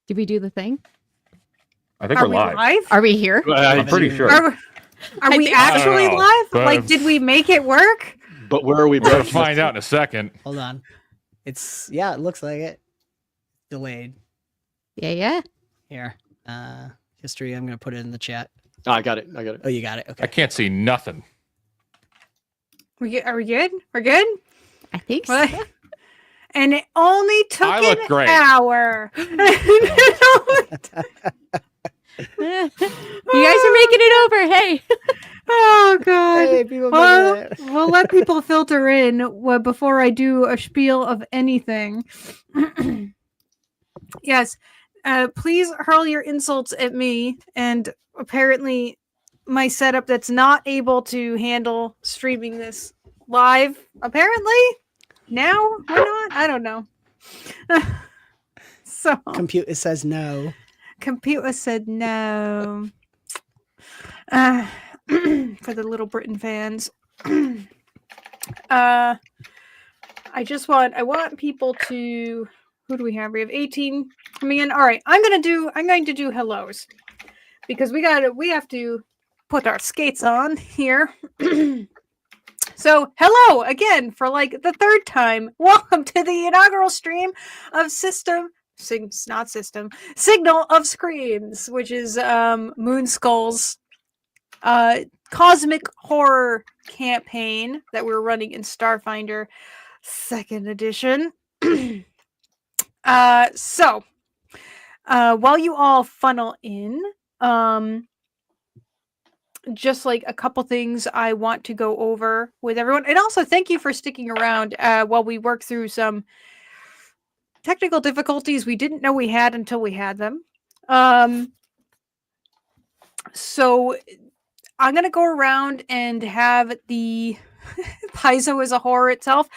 Did we do the thing? I think we're live. Are we here? I'm pretty sure. Are we actually live? Like, did we make it work? But where are we? We're going to find out in a second. Hold on. It looks like it. Delayed. Yeah. Here. History, I'm going to put it in the chat. Oh, I got it. Oh, you got it. Okay. I can't see nothing. Are we good? We're good? I think so. And it only took an hour. You guys are making it over. Hey. Oh, God. Hey, people we'll let people filter in before I do a spiel of anything. Yes. Please hurl your insults at me. And apparently my setup that's not able to handle streaming this live. Apparently. Now? Why not? I don't know. So computer says no. Computer said no. For the Little Britain fans. I want people to, who do we have? We have 18 coming in. All right, I'm going to do hellos because we have to put our skates on here. So, hello again for like the third time. Welcome to the inaugural stream of Signal of Screams, which is Moonskull's cosmic horror campaign that we're running in Starfinder 2nd edition. So, while you all funnel in, just like a couple things I want to go over with everyone. And also thank you for sticking around while we work through some technical difficulties we didn't know we had until we had them. So I'm going to go around and have the Paizo as a horror itself.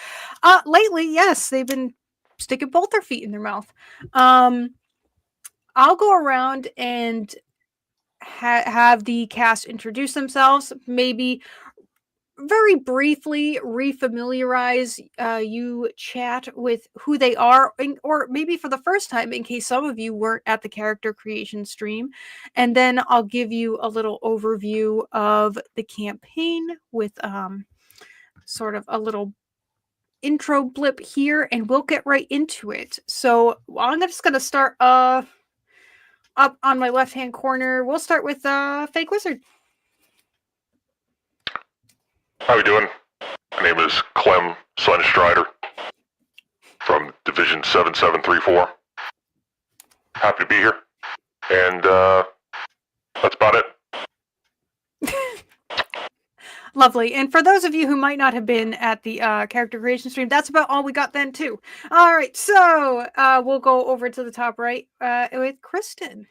Lately, yes, they've been sticking both their feet in their mouth. I'll go around and have the cast introduce themselves, maybe very briefly refamiliarize you chat with who they are, or maybe for the first time in case some of you weren't at the character creation stream, and then I'll give you a little overview of the campaign with sort of a little intro blip here, and we'll get right into it. So I'm just going to start up on my left-hand corner. We'll start with Fake Wizard. How we doing? My name is Klem Sunstrider from Division 7734. Happy to be here. And that's about it. Lovely. And for those of you who might not have been at the character creation stream, that's about all we got then too. All right, so we'll go over to the top right with Kristen.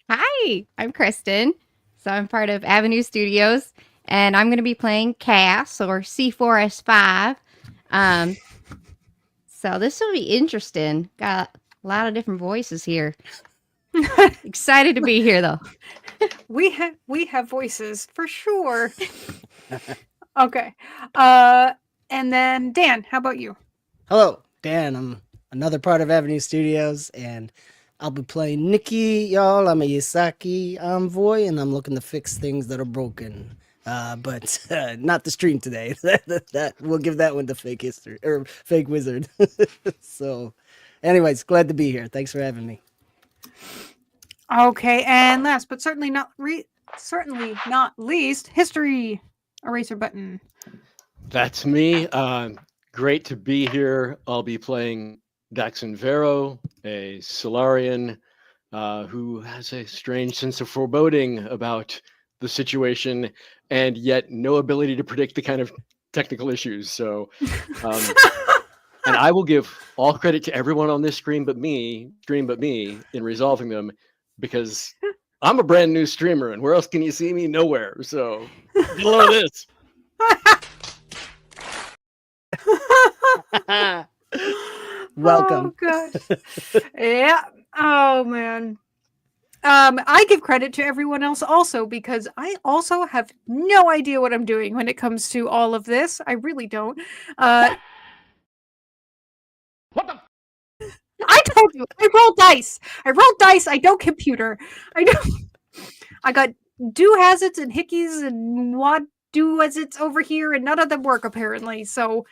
Hi, I'm Kristen. So I'm part of Avenue Studios, and I'm going to be playing Cass, or C4S5. So this will be interesting. Got a lot of different voices here. Excited to be here, though. We have voices for sure. Okay. And then Dan, how about you? Hello, Dan. I'm another part of Avenue Studios, and I'll be playing Nicky, y'all. I'm a Yasaki envoy, and I'm looking to fix things that are broken. But not the stream today. that we'll give that one to Fake History or Fake Wizard. So, anyways, glad to be here. Thanks for having me. Okay, and last but certainly not least, History Eraser Button. That's me. Great to be here. I'll be playing Daxxon Vero, a Solarian who has a strange sense of foreboding about the situation and yet no ability to predict the kind of technical issues. So, and I will give all credit to everyone on this stream but me in resolving them, because I'm a brand new streamer, and where else can you see me? Nowhere. So, below this. Welcome. Oh, gosh. Yeah. Oh, man. I give credit to everyone else also, because I also have no idea what I'm doing when it comes to all of this. I really don't. What the? I I told you. I roll dice. I don't computer. I don't. I got do has its and hickeys and what do as it's over here, and none of them work apparently. So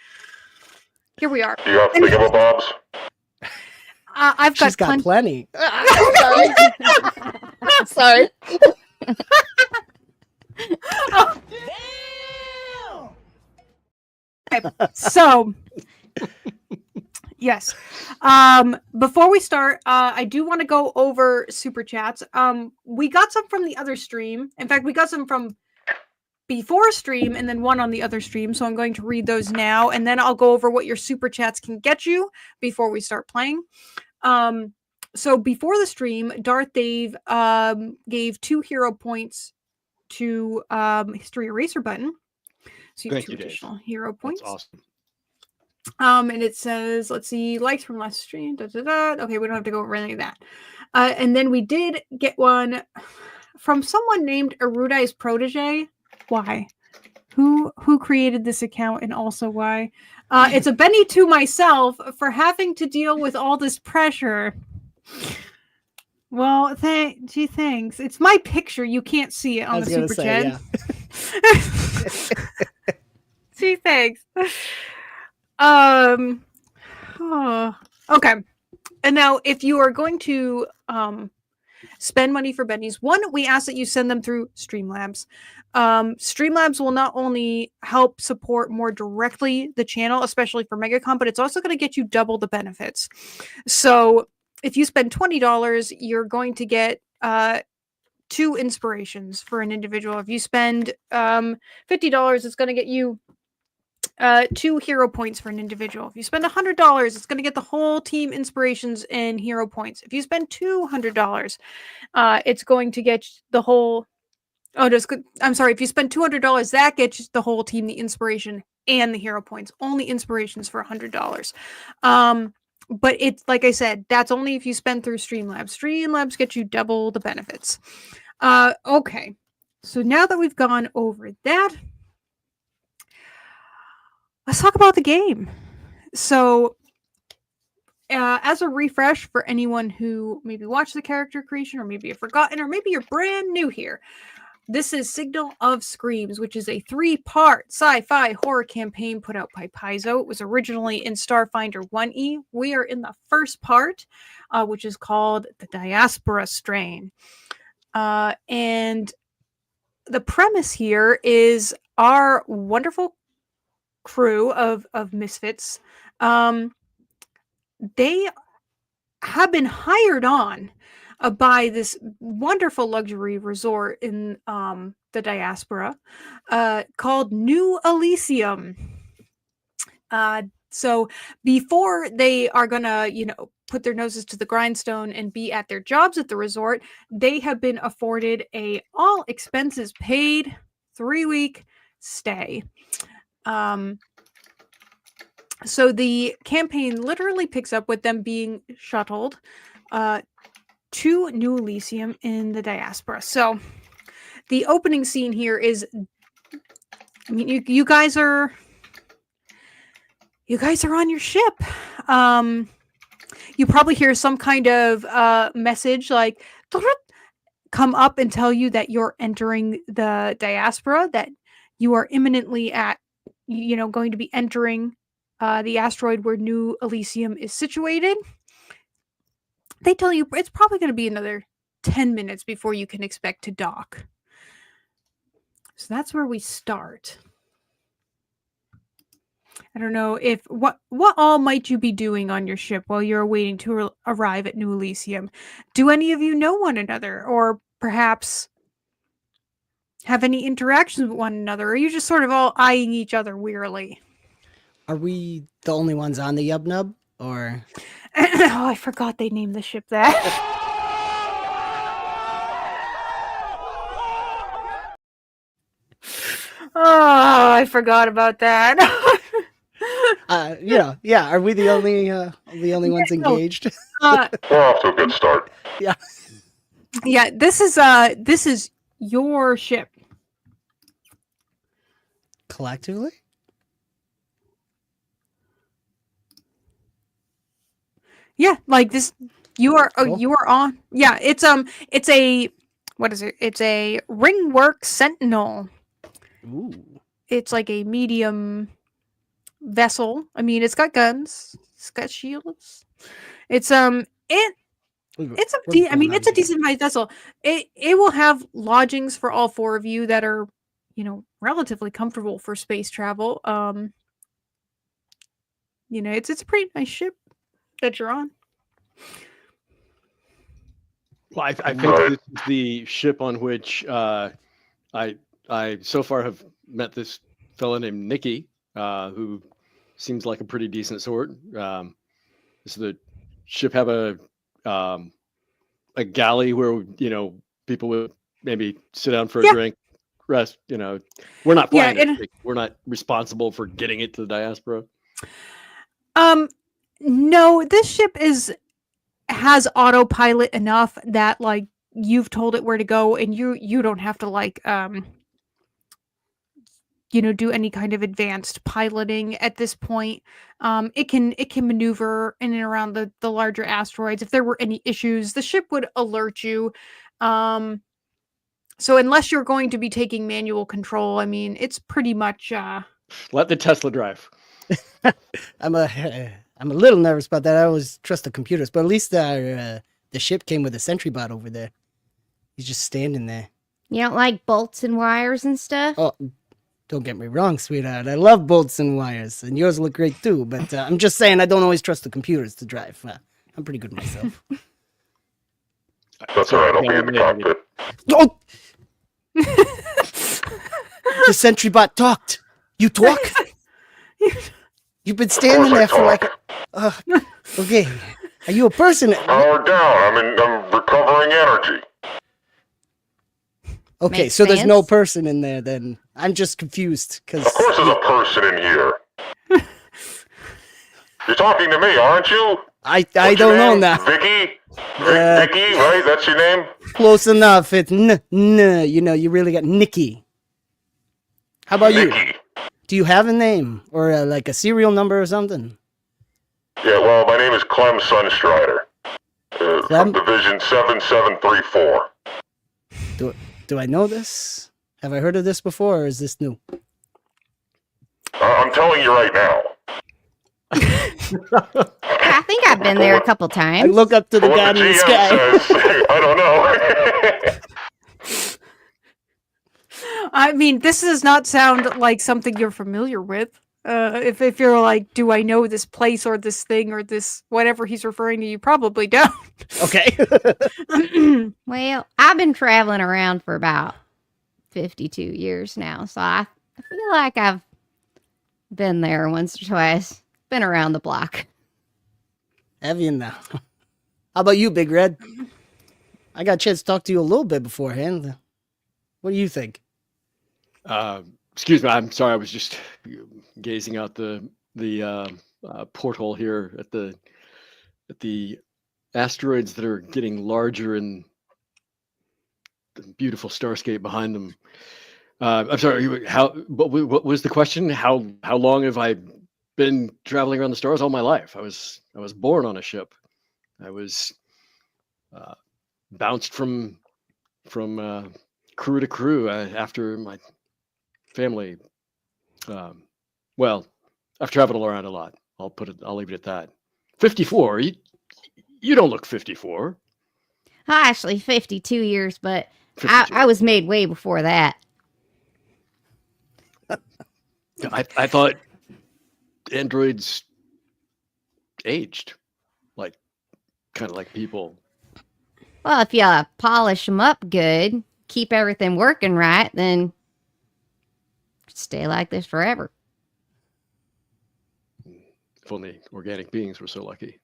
here we are. You got thingamabobs? I've got, She's got plenty. Sorry. Okay, so yes. Before we start, I do want to go over super chats. We got some from the other stream. In fact, we got some from before stream and then one on the other stream. So I'm going to read those now, and then I'll go over what your super chats can get you before we start playing. So before the stream, Darth Dave gave 2 hero points to History Eraser button. So you have 2 additional hero points. That's awesome. And it says, let's see, likes from last stream. Okay, we don't have to go over any of that. And then we did get one from someone named Erudi's protege. Why? Who created this account and also why? It's a Benny to myself for having to deal with all this pressure. Well, gee, thanks. It's my picture. You can't see it on the super chat. Yeah. Gee, thanks. Okay. And now, if you are going to spend money for bennies, one, we ask that you send them through Streamlabs. Streamlabs will not only help support more directly the channel, especially for MegaCon, but it's also going to get you double the benefits. So if you spend $20, you're going to get 2 inspirations for an individual. If you spend $50, it's going to get you 2 hero points for an individual. If you spend $100, it's going to get the whole team inspirations and hero points. If you spend $200, it's going to get the whole. I'm sorry. If you spend $200, that gets the whole team the inspiration and the hero points. Only inspirations for $100. But it's like I said, that's only if you spend through Streamlabs. Streamlabs get you double the benefits. Okay. So now that we've gone over that, let's talk about the game. So, as a refresh for anyone who maybe watched the character creation, or maybe you've forgotten, or maybe you're brand new here, this is Signal of Screams, which is a 3-part sci-fi horror campaign put out by Paizo. It was originally in Starfinder 1E. We are in the first part, which is called The Diaspora Strain. And the premise here is our wonderful crew of misfits, they have been hired on by this wonderful luxury resort in the diaspora called New Elisium. So before they are gonna, put their noses to the grindstone and be at their jobs at the resort, they have been afforded a all expenses paid 3-week stay. So the campaign literally picks up with them being shuttled to New Elisium in the diaspora. So the opening scene here is, I mean, you guys are on your ship. You probably hear some kind of message like come up and tell you that you're entering the diaspora, that you are imminently going to be entering the asteroid where New Elisium is situated. They tell you it's probably going to be another 10 minutes before you can expect to dock. So that's where we start. I don't know if what all might you be doing on your ship while you're waiting to arrive at New Elisium. Do any of you know one another, or perhaps have any interactions with one another? Or are you just sort of all eyeing each other wearily? Are we the only ones on the Yub Nub, or? Oh, I forgot they named the ship that. Oh, I forgot about that. Yeah. Are we the only ones engaged? We're off to a good start. Yeah. Yeah, this is your ship. Collectively? Yeah, like this. You are. Oh, Cool. you are on. Yeah, it's a. What is it? It's a ringwork sentinel. Ooh. It's like a medium vessel. I mean, it's got guns. It's got shields. It's it's I mean, it's a decent sized vessel. It will have lodgings for all four of you that are, relatively comfortable for space travel. It's a pretty nice ship that you're on. Well, I think Right. this is the ship on which I so far have met this fella named Nicky, who seems like a pretty decent sort. Does the ship have a galley where people would maybe sit down for a Yeah. drink, rest? We're not Yeah, flying it. We're not responsible for getting it to the diaspora. No, this ship has autopilot enough that like you've told it where to go, and you don't have to like do any kind of advanced piloting at this point. It can maneuver in and around the larger asteroids. If there were any issues, the ship would alert you. So unless you're going to be taking manual control, I mean, it's pretty much Let the Tesla drive. I'm a little nervous about that. I always trust the computers, but at least the ship came with a sentry bot over there. He's just standing there. You don't like bolts and wires and stuff? Oh, don't get me wrong, sweetheart. I love bolts and wires, and yours look great too. But I'm just saying I don't always trust the computers to drive. I'm pretty good myself. That's all right. I'll be in the cockpit. Oh! The sentry bot talked. You talk? You've been standing there for like. Okay. Are you a person? Power down. I'm recovering energy. Okay, Makes so there's no sense. person in there then. I'm just confused because. Of course there's a person in here. You're talking to me, aren't you? I What's your don't know name? now. Vicky? Uh, Vicky, right? That's your name? Close enough. It's you really got Nicky. How about you? Nicky. Do you have a name or like a serial number or something? Yeah, well, my name is Klem Sunstrider. From Klem? Division 7734. Do I know this? Have I heard of this before, or is this new? I'm telling you right now. I think I've been there a couple I times. look up to the What god the in the GM sky. says, I don't know. I mean, this does not sound like something you're familiar with. If you're like, do I know this place or this thing or this whatever he's referring to, you probably don't. Okay. Well, I've been traveling around for about 52 years now, so I feel like I've been there once or twice. Been around the block. Have you now? How about you, Big Red? I got a chance to talk to you a little bit beforehand. What do you think? Excuse me, I'm sorry. I was just gazing out the porthole here at the asteroids that are getting larger and the beautiful starscape behind them. I'm sorry. What was the question? How long have I been traveling around the stars? All my life. I was born on a ship. I was bounced from crew to crew after my family. Well, I've traveled around a lot. I'll leave it at that. 54. You don't look 54. Actually, 52 years, but 52. I was made way before that. I thought androids aged kind of like people. Well, if you polish them up good, keep everything working right, then stay like this forever. If only organic beings were so lucky.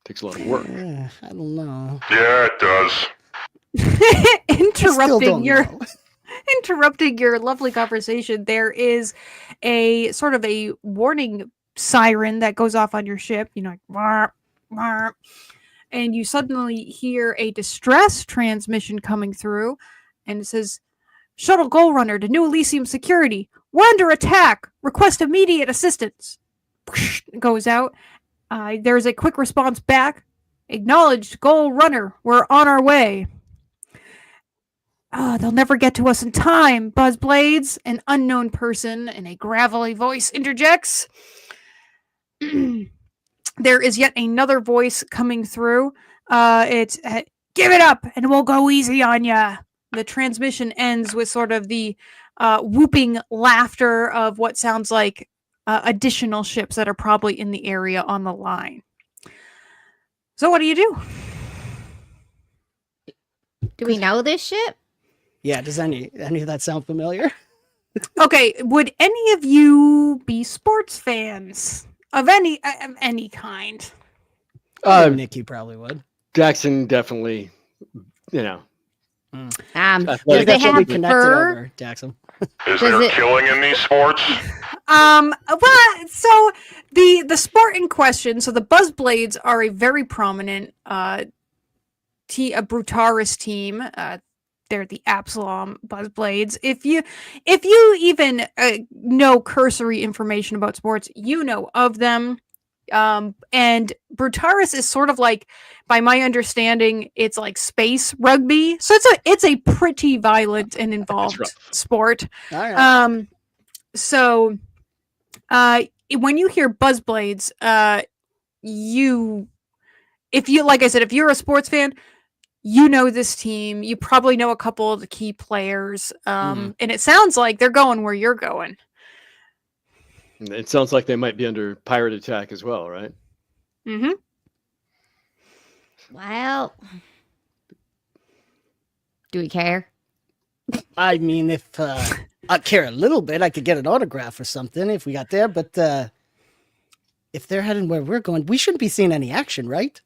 Takes a lot of work. I don't know. Yeah, it does. Interrupting your lovely conversation, there is a sort of a warning siren that goes off on your ship, like "Warp, warp," and you suddenly hear a distress transmission coming through, and it says, "Shuttle Goal Runner to New Elisium Security. We're under attack. Request immediate assistance." It goes out. There's a quick response back. Acknowledged goal runner. We're on our way. They'll never get to us in time. Buzzblades, an unknown person in a gravelly voice interjects. There is yet another voice coming through. It's give it up and we'll go easy on ya. The transmission ends with sort of the whooping laughter of what sounds like additional ships that are probably in the area on the line. So what do you do? Do we know this ship? Yeah, does any of that sound familiar? Okay, would any of you be sports fans of any kind? Nicky probably would. Daxxon definitely, Do Athletic. they That's what we have connected fur? over, Daxxon. Is Does there it- killing in these sports? Well, so the sport in question, so the Buzzblades are a very prominent a Brutaris team. They're the Absalom Buzzblades. If you even know cursory information about sports, you know of them. And Brutaris is sort of like, by my understanding, it's like space rugby. So it's a pretty violent and involved rough. sport. All right. So when you hear Buzzblades, if you're a sports fan, you know this team. You probably know a couple of the key players. And it sounds like they're going where you're going. It sounds like they might be under pirate attack as well, right? Mm-hmm. Well, do we care? I mean, if I care a little bit, I could get an autograph or something if we got there. But if they're heading where we're going, we shouldn't be seeing any action, right?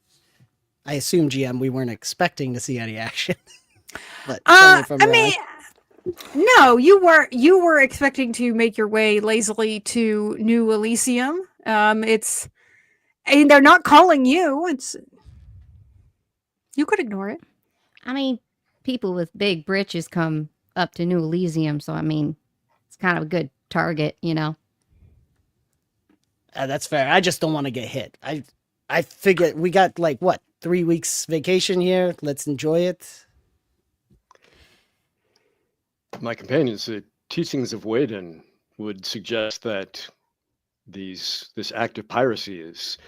I assume, GM, we weren't expecting to see any action. But tell me if I'm wrong. No, you were expecting to make your way lazily to New Elisium. They're not calling you. You could ignore it. I mean, people with big britches come up to New Elisium, so I mean, it's kind of a good target, you know. That's fair. I just don't want to get hit. I figured we got 3 weeks vacation here. Let's enjoy it. My companions, the teachings of Waden would suggest that this act of piracy is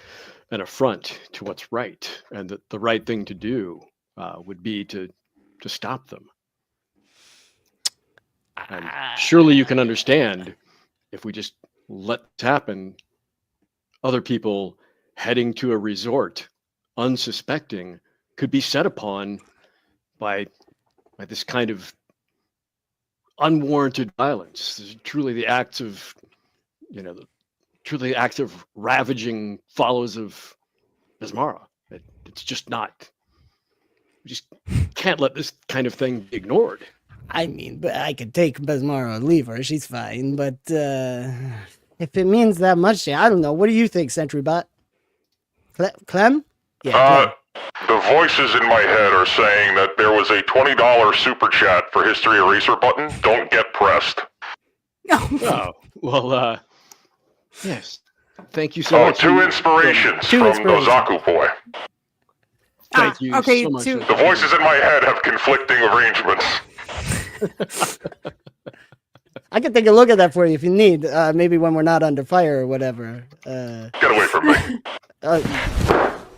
an affront to what's right, and that the right thing to do would be to stop them. And surely you can understand, if we just let this happen, other people heading to a resort, unsuspecting, could be set upon by this kind of unwarranted violence. This is truly the acts of, ravaging follows of Bismara. It's just not. We just can't let this kind of thing be ignored. I mean, but I could take Besmara or leave her. She's fine. But if it means that much, I don't know. What do you think, SentryBot? Klem? Yeah. The voices in my head are saying that there was a $20 super chat for History Eraser button. Don't get pressed. Oh, well, yes. Thank you so much. Two inspirations Two from inspirations. Nozaku Boy. Thank you okay, so much. two- The voices in my head have conflicting arrangements. I can take a look at that for you if you need. Maybe when we're not under fire or whatever. Get away from me.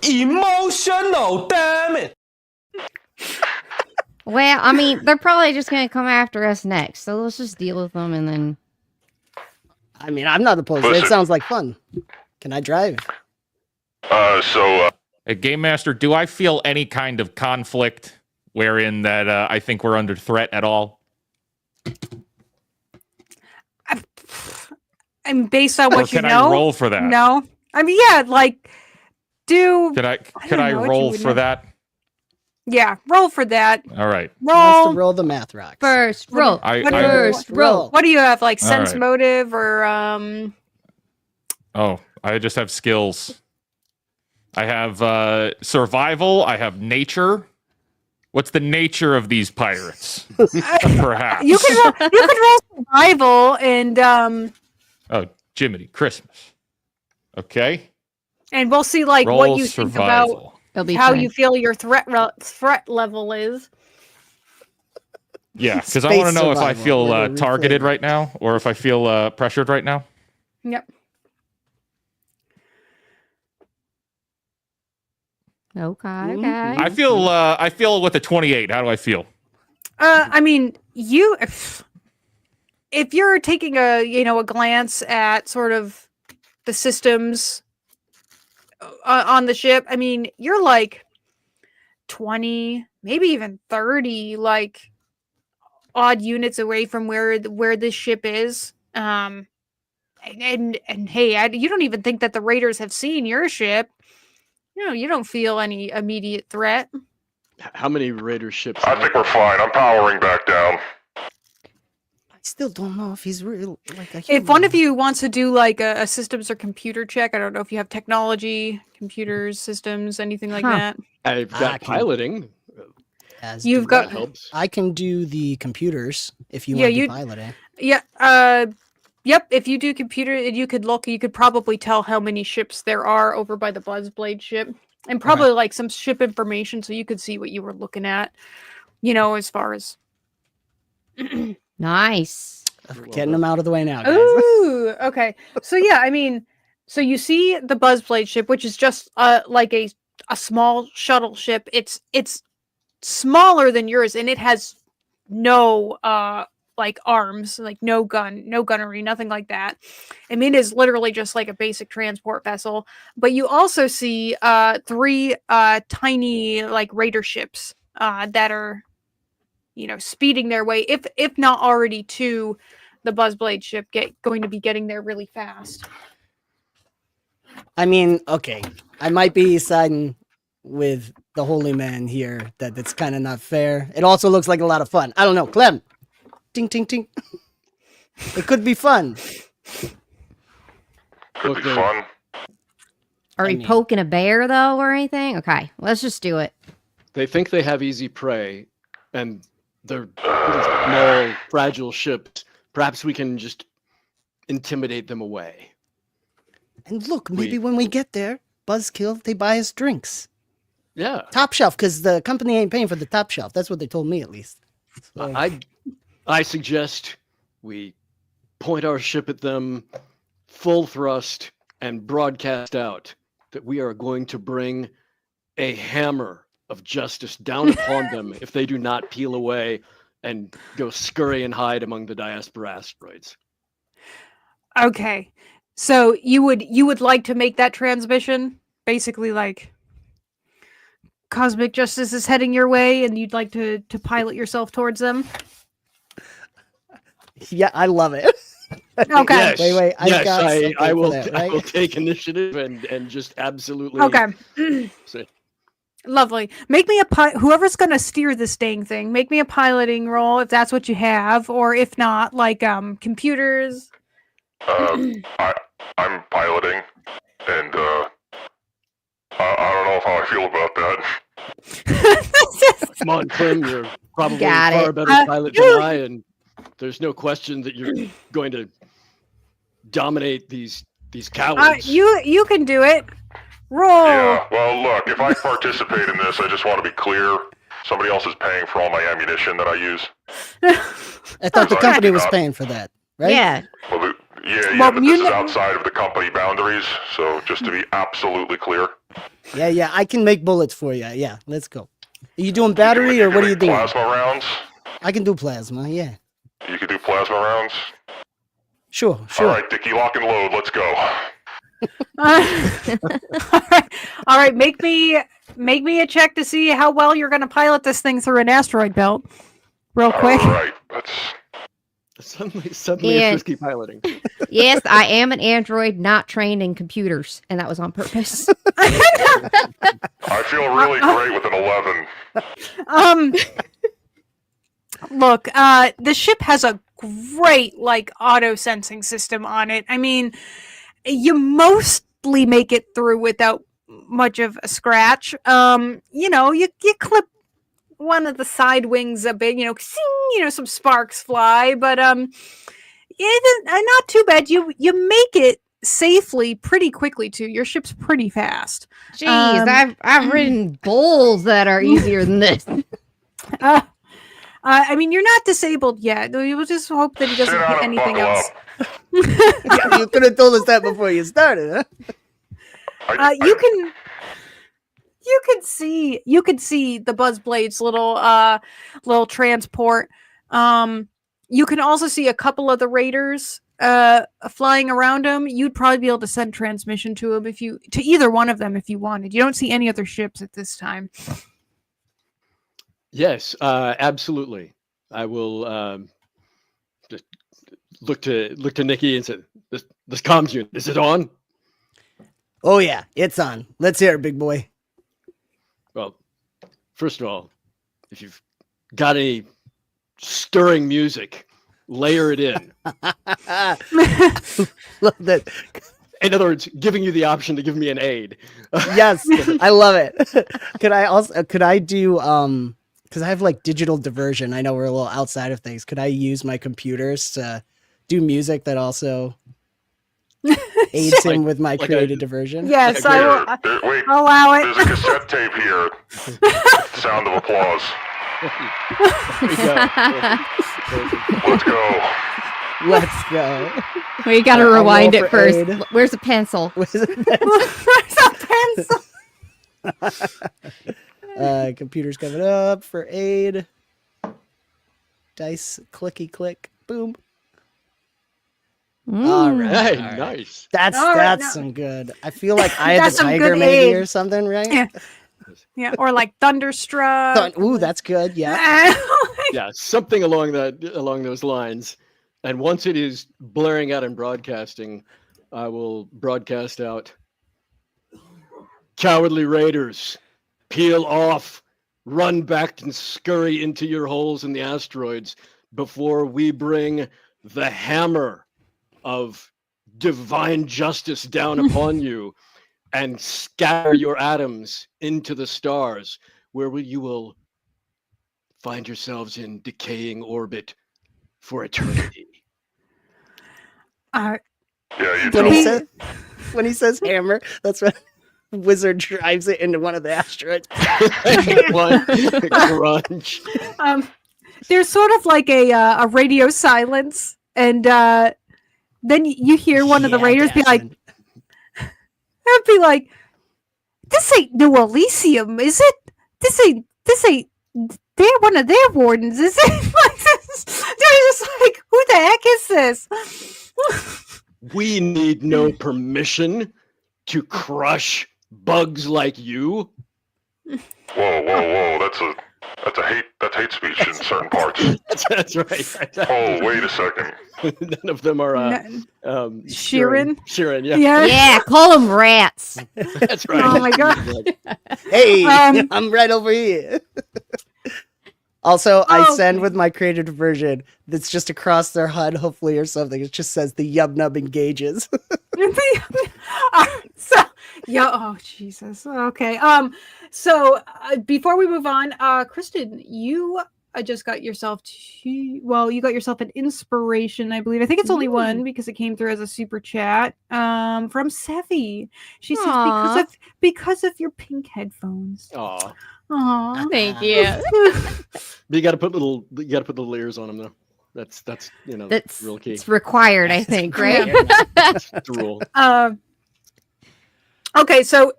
Emotional, damn it! Well, I mean, they're probably just going to come after us next, so let's just deal with them and then... I mean, I'm not opposed to it. It Listen. sounds like fun. Can I drive? Hey, Game Master, do I feel any kind of conflict wherein that I think we're under threat at all? And based on Or what you can know, I roll for that? no. I mean, yeah, Could I don't know what you roll would for know. that? Yeah, roll for that. All right. He wants Roll. to roll the math rocks. First, roll. I First, roll. What do you have? Like All sense right. motive or I just have skills. I have survival. I have nature. What's the nature of these pirates? Perhaps. you can roll survival and Oh, Jiminy Christmas. Okay. we'll see like Roll what you think about survival. It'll be how fun. you feel your threat level is. Yeah, because I want to Space know if I survival. feel We're gonna targeted replay right now or if I feel pressured right now. Yep. Okay, Mhm. okay. I feel with a 28. How do I feel? I mean, if you're taking a glance at sort of the systems on the ship, I mean, you're like 20, maybe even 30, like odd units away from where this ship is. And hey, you don't even think that the raiders have seen your ship. You don't feel any immediate threat. How many raider ships? I think we're fine. I'm powering back down. I still don't know if he's real. Like a If one human. of you wants to do like a systems or computer check, I don't know if you have technology, computers, systems, anything like Huh. that. I've I got can- piloting. As You've do- got- That helps. I can do the computers if you Yeah, want to you- pilot it. Yeah. Yep. If you do computer, you could look. You could probably tell how many ships there are over by the Buzzblade ship, and probably like some ship information, so you could see what you were looking at. As far as. Nice. Getting them out of the way now, guys. Ooh. Okay. So yeah, I mean, so you see the Buzzblade ship, which is just like a small shuttle ship. It's smaller than yours, and it has no like arms, like no gunnery, nothing like that. I mean, it is literally just like a basic transport vessel. But you also see 3 tiny like raider ships that are speeding their way, if not already to the Buzzblade ship, going to be getting there really fast. I mean, okay, I might be siding with the holy man here. That's kind of not fair. It also looks like a lot of fun. I don't know, Klem. Ting ting ting. It could be fun. Could be Okay. fun. Are we mean- poking a bear though, or anything? Okay, let's just do it. They think they have easy prey, and they're pretty small, fragile ships. Perhaps we can just intimidate them away. And look, maybe when we get there, Buzzkill, they buy us drinks. Yeah. Top shelf, because the company ain't paying for the top shelf. That's what they told me, at least. So, I suggest we point our ship at them, full thrust, and broadcast out that we are going to bring a hammer of justice down upon them if they do not peel away and go scurry and hide among the diaspora asteroids. Okay, so you would like to make that transmission, basically like cosmic justice is heading your way, and you'd like to pilot yourself towards them. yeah, I love it. Okay. Yes, Wait, I yes, got something I for will. that, I right? will take initiative and just absolutely. Okay. say- Lovely. Make me whoever's going to steer this dang thing, make me a piloting roll if that's what you have, or if not, like computers. I'm piloting, and I don't know how I feel about that. Come on, Klem, you're probably Got far it. better pilot than I, and there's no question that you're going to dominate these cowards. You can do it. Roll. Yeah, well, look, if I participate in this, I just want to be clear. Somebody else is paying for all my ammunition that I use. I thought the Okay. company was paying for that, right? Yeah. Well, Well, but you this is know- outside of the company boundaries, so just to be absolutely clear. Yeah, I can make bullets for you. Yeah, let's go. Are you doing battery or what are you doing? Plasma rounds? I can do plasma, yeah. You could do plasma rounds? Sure. All right, Dickie, lock and load. Let's go. All right. Make me a check to see how well you're going to pilot this thing through an asteroid belt, real quick. All right, let's... Suddenly, it's And- risky piloting. Yes, I am an android not trained in computers, and that was on purpose. I feel really great with an 11. Look, the ship has a great like auto sensing system on it. I mean, you mostly make it through without much of a scratch. You clip one of the side wings a bit, some sparks fly, but not too bad. You make it safely pretty quickly too. Your ship's pretty fast. Jeez, I've ridden bulls that are easier than this. I mean, you're not disabled yet. We'll just hope that he doesn't Sit down hit and anything buckle else. You could have told us that before you started, huh? You could see the Buzzblade's little transport. You can also see a couple of the raiders flying around him. You'd probably be able to send transmission to him to either one of them if you wanted. You don't see any other ships at this time. Yes, absolutely. I will just look to Nicky and say, "This comms unit, is it on?" Oh yeah, it's on. Let's hear it, big boy. Well, first of all, if you've got any stirring music, layer it in. Love that. In other words, giving you the option to give me an aid. Yes, I love it. Could I do because I have like digital diversion. I know we're a little outside of things. Could I use my computers to do music that also aids him with my creative diversion? Yes, I will Wait, allow it. there's a cassette tape here. Sound of applause. There you go. Let's go. Let's go. We got to I'll rewind roll it for first. aid. Where's a pencil? Where's a pencil? Computer's coming up for aid. Dice, clicky click, boom. All right. Hey, all right. nice. That's All right, some good. I feel like I had That's the some tiger good maybe aid. or something, right? Yeah. Yeah, or like Thunderstruck. Ooh, that's good. Yeah. Yeah, something along those lines. And once it is blaring out and broadcasting, I will broadcast out. Cowardly raiders, peel off, run back and scurry into your holes in the asteroids before we bring the hammer of divine justice down upon you and scatter your atoms into the stars, where you will find yourselves in decaying orbit for eternity. Yeah, you When he says hammer, that's when Wizard drives it into one of the asteroids. Grunge. There's sort of like a radio silence, and then you hear one of the raiders be like, "This ain't no Elisium, is it? This ain't. They're one of their wardens, is it?" They're just like, "Who the heck is this?" We need no permission to crush bugs like you. Whoa! That's hate speech in certain parts. That's right. Oh, wait a second. None of them are Sheeran? Sheeran, yeah. Yeah, call them rats. That's right. Oh my god. Hey, I'm right over here. Also, I send with my creative diversion that's just across their HUD, hopefully, or something. It just says the Yub Nub engages. Oh Jesus. Okay. So before we move on, Kristen, you just got yourself you got yourself an inspiration, I believe. I think it's only one because it came through as a super chat from Sevi. She says because of your pink headphones. Aw. Aww. Thank you. But you got to put little ears on them though. That's That's real key. It's required, I think, right? That's the rule. Okay, so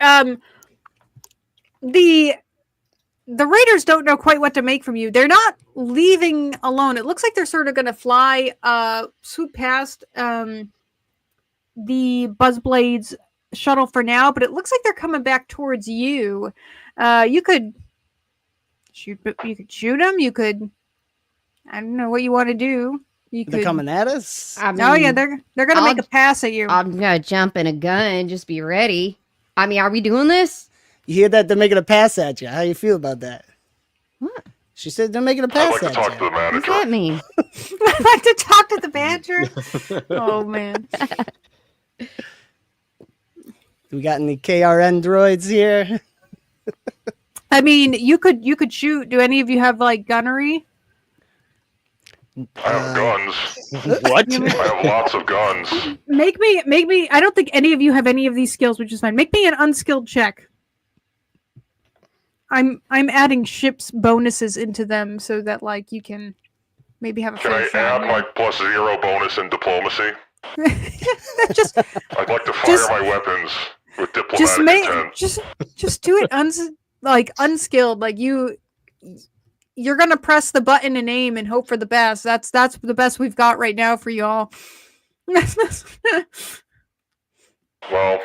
the raiders don't know quite what to make from you. They're not leaving alone. It looks like they're sort of going to fly, swoop past the Buzzblade's shuttle for now, but it looks like they're coming back towards you. You could shoot them. You could, I don't know what you want to do. They're coming at us? I mean, Oh yeah, they're gonna make a pass at you. I'm gonna jump in a gun. Just be ready. I mean, are we doing this? You hear that? They're making a pass at you. How you feel about that? What? She said they're making a I'd pass like to at talk you. to the What does manager. that mean? I'd like to talk to the badger. Oh man. We got any KRN droids here? I mean, you could shoot. Do any of you have like gunnery? I have guns. What? I have lots of guns. Make me. I don't think any of you have any of these skills, which is fine. Make me an unskilled check. I'm adding ships bonuses into them so that like you can maybe have a Can fair I shot. add my +0 bonus in diplomacy? just I'd like to fire Just- my weapons with just diplomatic make intent. just do it unskilled. Like you're gonna press the button and aim and hope for the best. That's the best we've got right now for y'all. Well,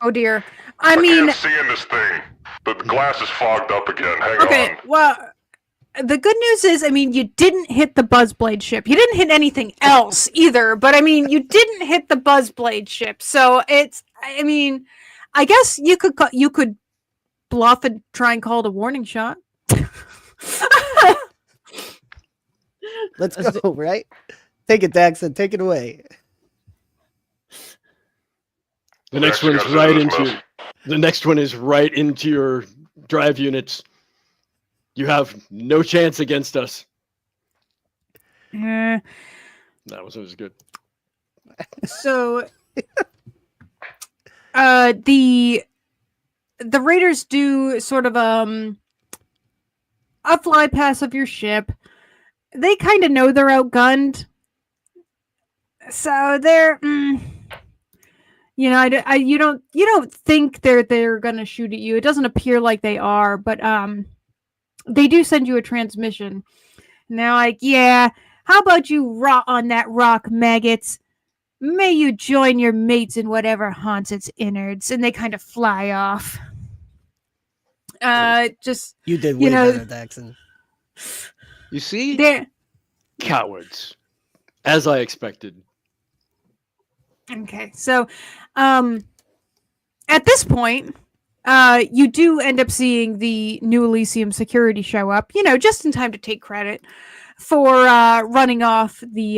Oh dear. I I mean, can't see in this thing. The glass is fogged up again. Hang okay. on. Well, the good news is, I mean, you didn't hit the Buzzblade ship. You didn't hit anything else either. But I mean, you didn't hit the Buzzblade ship. So it's. I mean, I guess you could bluff and try and call it a warning shot. Let's go, right? Take it, Daxxon. Take it away. The next Actually one's gotta right say this, into. miss. The next one is right into your drive units. You have no chance against us. Eh. That was good. So, the raiders do sort of a fly pass of your ship. They kind of know they're outgunned, so they're, you don't think they're gonna shoot at you. It doesn't appear like they are, but they do send you a transmission. And they're like, yeah, how about you rot on that rock, maggots? May you join your mates in whatever haunts its innards. And they kind of fly off. Just You did You way know- better, Daxxon. You see? there. Cowards. As I expected. Okay, so at this point, you do end up seeing the new Elisium security show up, just in time to take credit for running off the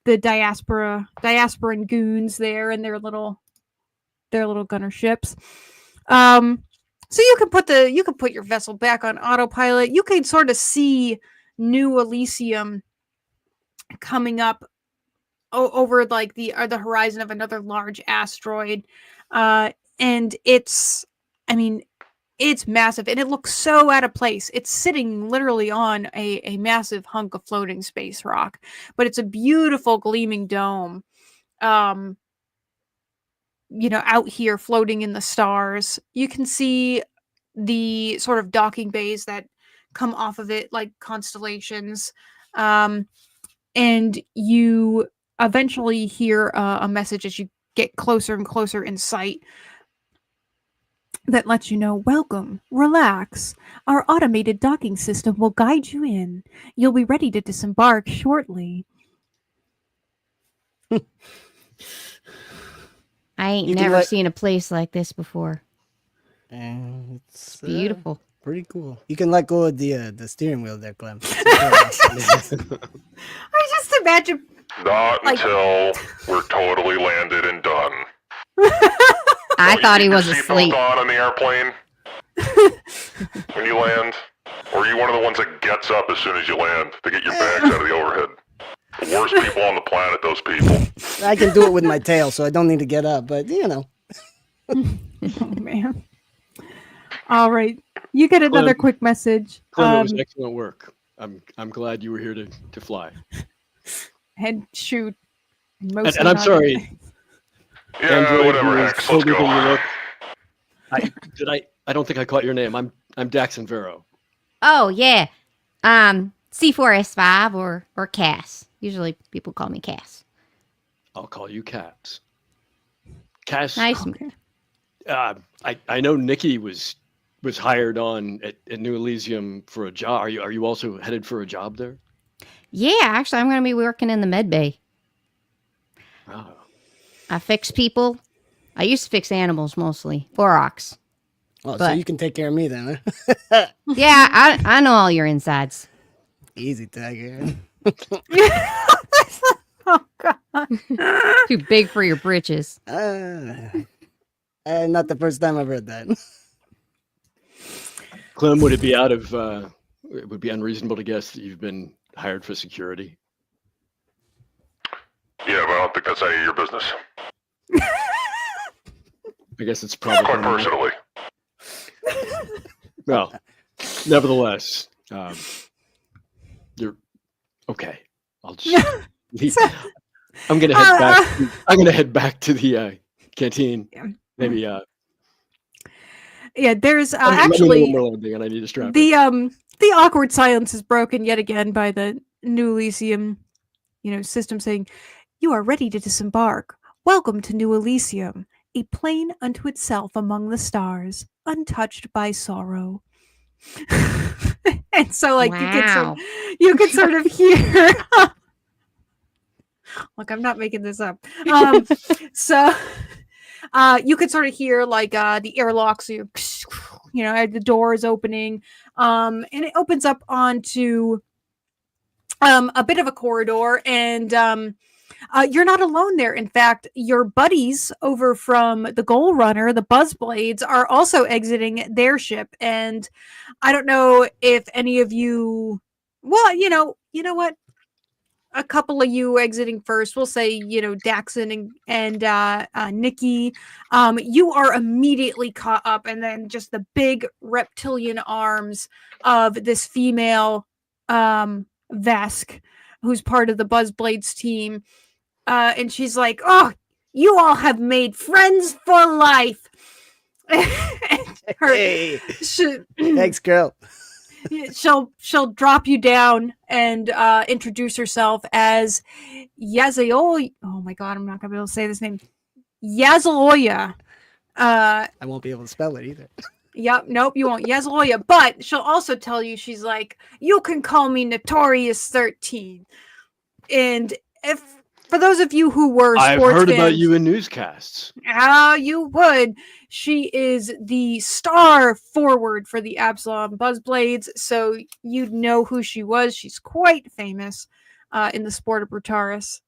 diasporan goons there and their little gunner ships. So you can put your vessel back on autopilot. You can sort of see new Elisium coming up over like the horizon of another large asteroid, and it's massive and it looks so out of place. It's sitting literally on a massive hunk of floating space rock, but it's a beautiful gleaming dome, out here floating in the stars. You can see the sort of docking bays that come off of it like constellations, and you eventually hear a message as you get closer and closer in sight that lets you know, welcome, relax. Our automated docking system will guide you in. You'll be ready to disembark shortly. I ain't You can never let- seen a place like this before. And it's Beautiful. pretty cool. You can let go of the steering wheel there, Klem. I just imagine. Not Like- until we're totally landed and done. I Oh, thought you he keep was your seatbelt asleep. on the airplane when you land? Or are you one of the ones that gets up as soon as you land to get your bags out of the overhead? The worst people on the planet, those people. I can do it with my tail, so I don't need to get up. But Oh, man. All right. You get another Clem- quick message. Clem, it was excellent work. I'm glad you were here to fly. And shoot. And I'm sorry, Yeah, Android, whatever, who is Hex, let's older than you go. look. I don't think I caught your name. I'm Daxxon Vero. Oh yeah, C4S5 or Cass. Usually people call me Cass. I'll call you Cass. Cass. Nice. I know Nicky was hired on at New Elisium for a job. Are you also headed for a job there? Yeah, actually, I'm going to be working in the med bay. Oh. I fix people. I used to fix animals mostly, Aurochs. so But- you can take care of me then. Huh? Yeah, I know all your insides. Easy, Tiger. Oh, God. Too big for your britches. Not the first time I've heard that. Klem, would it be out of it would be unreasonable to guess that you've been hired for security. Yeah, but I don't think that's any of your business. I guess it's probably Quite not. personally. Well, nevertheless, you're okay. I'll just. I'm gonna head back. I'm gonna head back to the canteen. Yeah. Maybe. Yeah, there's let me know actually when we're landing, and I need to strap it. the awkward silence is broken yet again by the new Elisium, system saying, "You are ready to disembark. Welcome to New Elisium, a plane unto itself among the stars, untouched by sorrow." And so, like, Wow. you can sort of hear. Look, I'm not making this up. So you could sort of hear like the airlocks, the door is opening, and it opens up onto a bit of a corridor, and you're not alone there. In fact, your buddies over from the Goal Runner, the Buzzblades, are also exiting their ship, and I don't know if any of you. Well, you know what? A couple of you exiting first. We'll say, Daxxon and Nicky. You are immediately caught up, and then just the big reptilian arms of this female Vesk, who's part of the Buzzblades team. And she's like, "Oh, you all have made friends for life." Hey, thanks, girl. She'll drop you down and introduce herself as Yazaoya. Oh my god, I'm not gonna be able to say this name. Yazaoya. I won't be able to spell it either. Yep, nope, you won't. Yazaoya. But she'll also tell you, she's like, "You can call me Notorious 13." And for those of you who were I've sports heard fans, about you in newscasts. you would. She is the star forward for the Absalom Buzzblades, so you'd know who she was. She's quite famous in the sport of Brutaris.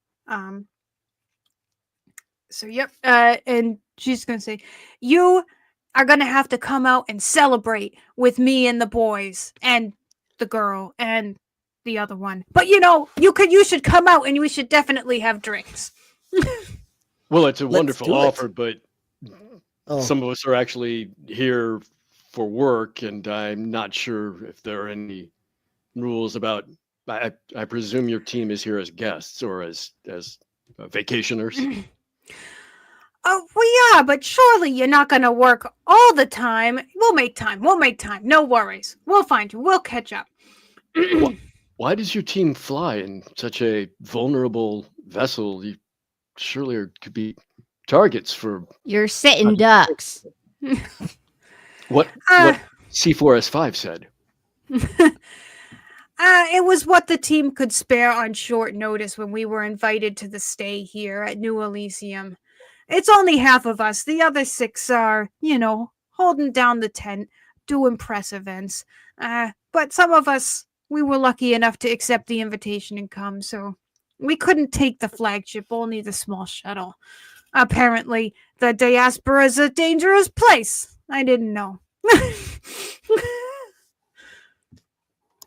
So, yep. And she's going to say, "You are going to have to come out and celebrate with me and the boys and the girl and the other one. But, you should come out and we should definitely have drinks." Well, it's a Let's wonderful do it. offer, but Oh, some of us are actually here for work, and I'm not sure if there are any rules about. I presume your team is here as guests or as vacationers. Oh, well, yeah, but surely you're not going to work all the time. We'll make time. No worries. We'll find you. We'll catch up. Why does your team fly in such a vulnerable vessel? You surely could be targets for You're sitting ducks. what C4S5 said. It was what the team could spare on short notice when we were invited to the stay here at New Elisium. It's only half of us. The other 6 are, holding down the tent, doing press events. But some of us, we were lucky enough to accept the invitation and come, so we couldn't take the flagship, only the small shuttle. Apparently, the diaspora is a dangerous place. I didn't know.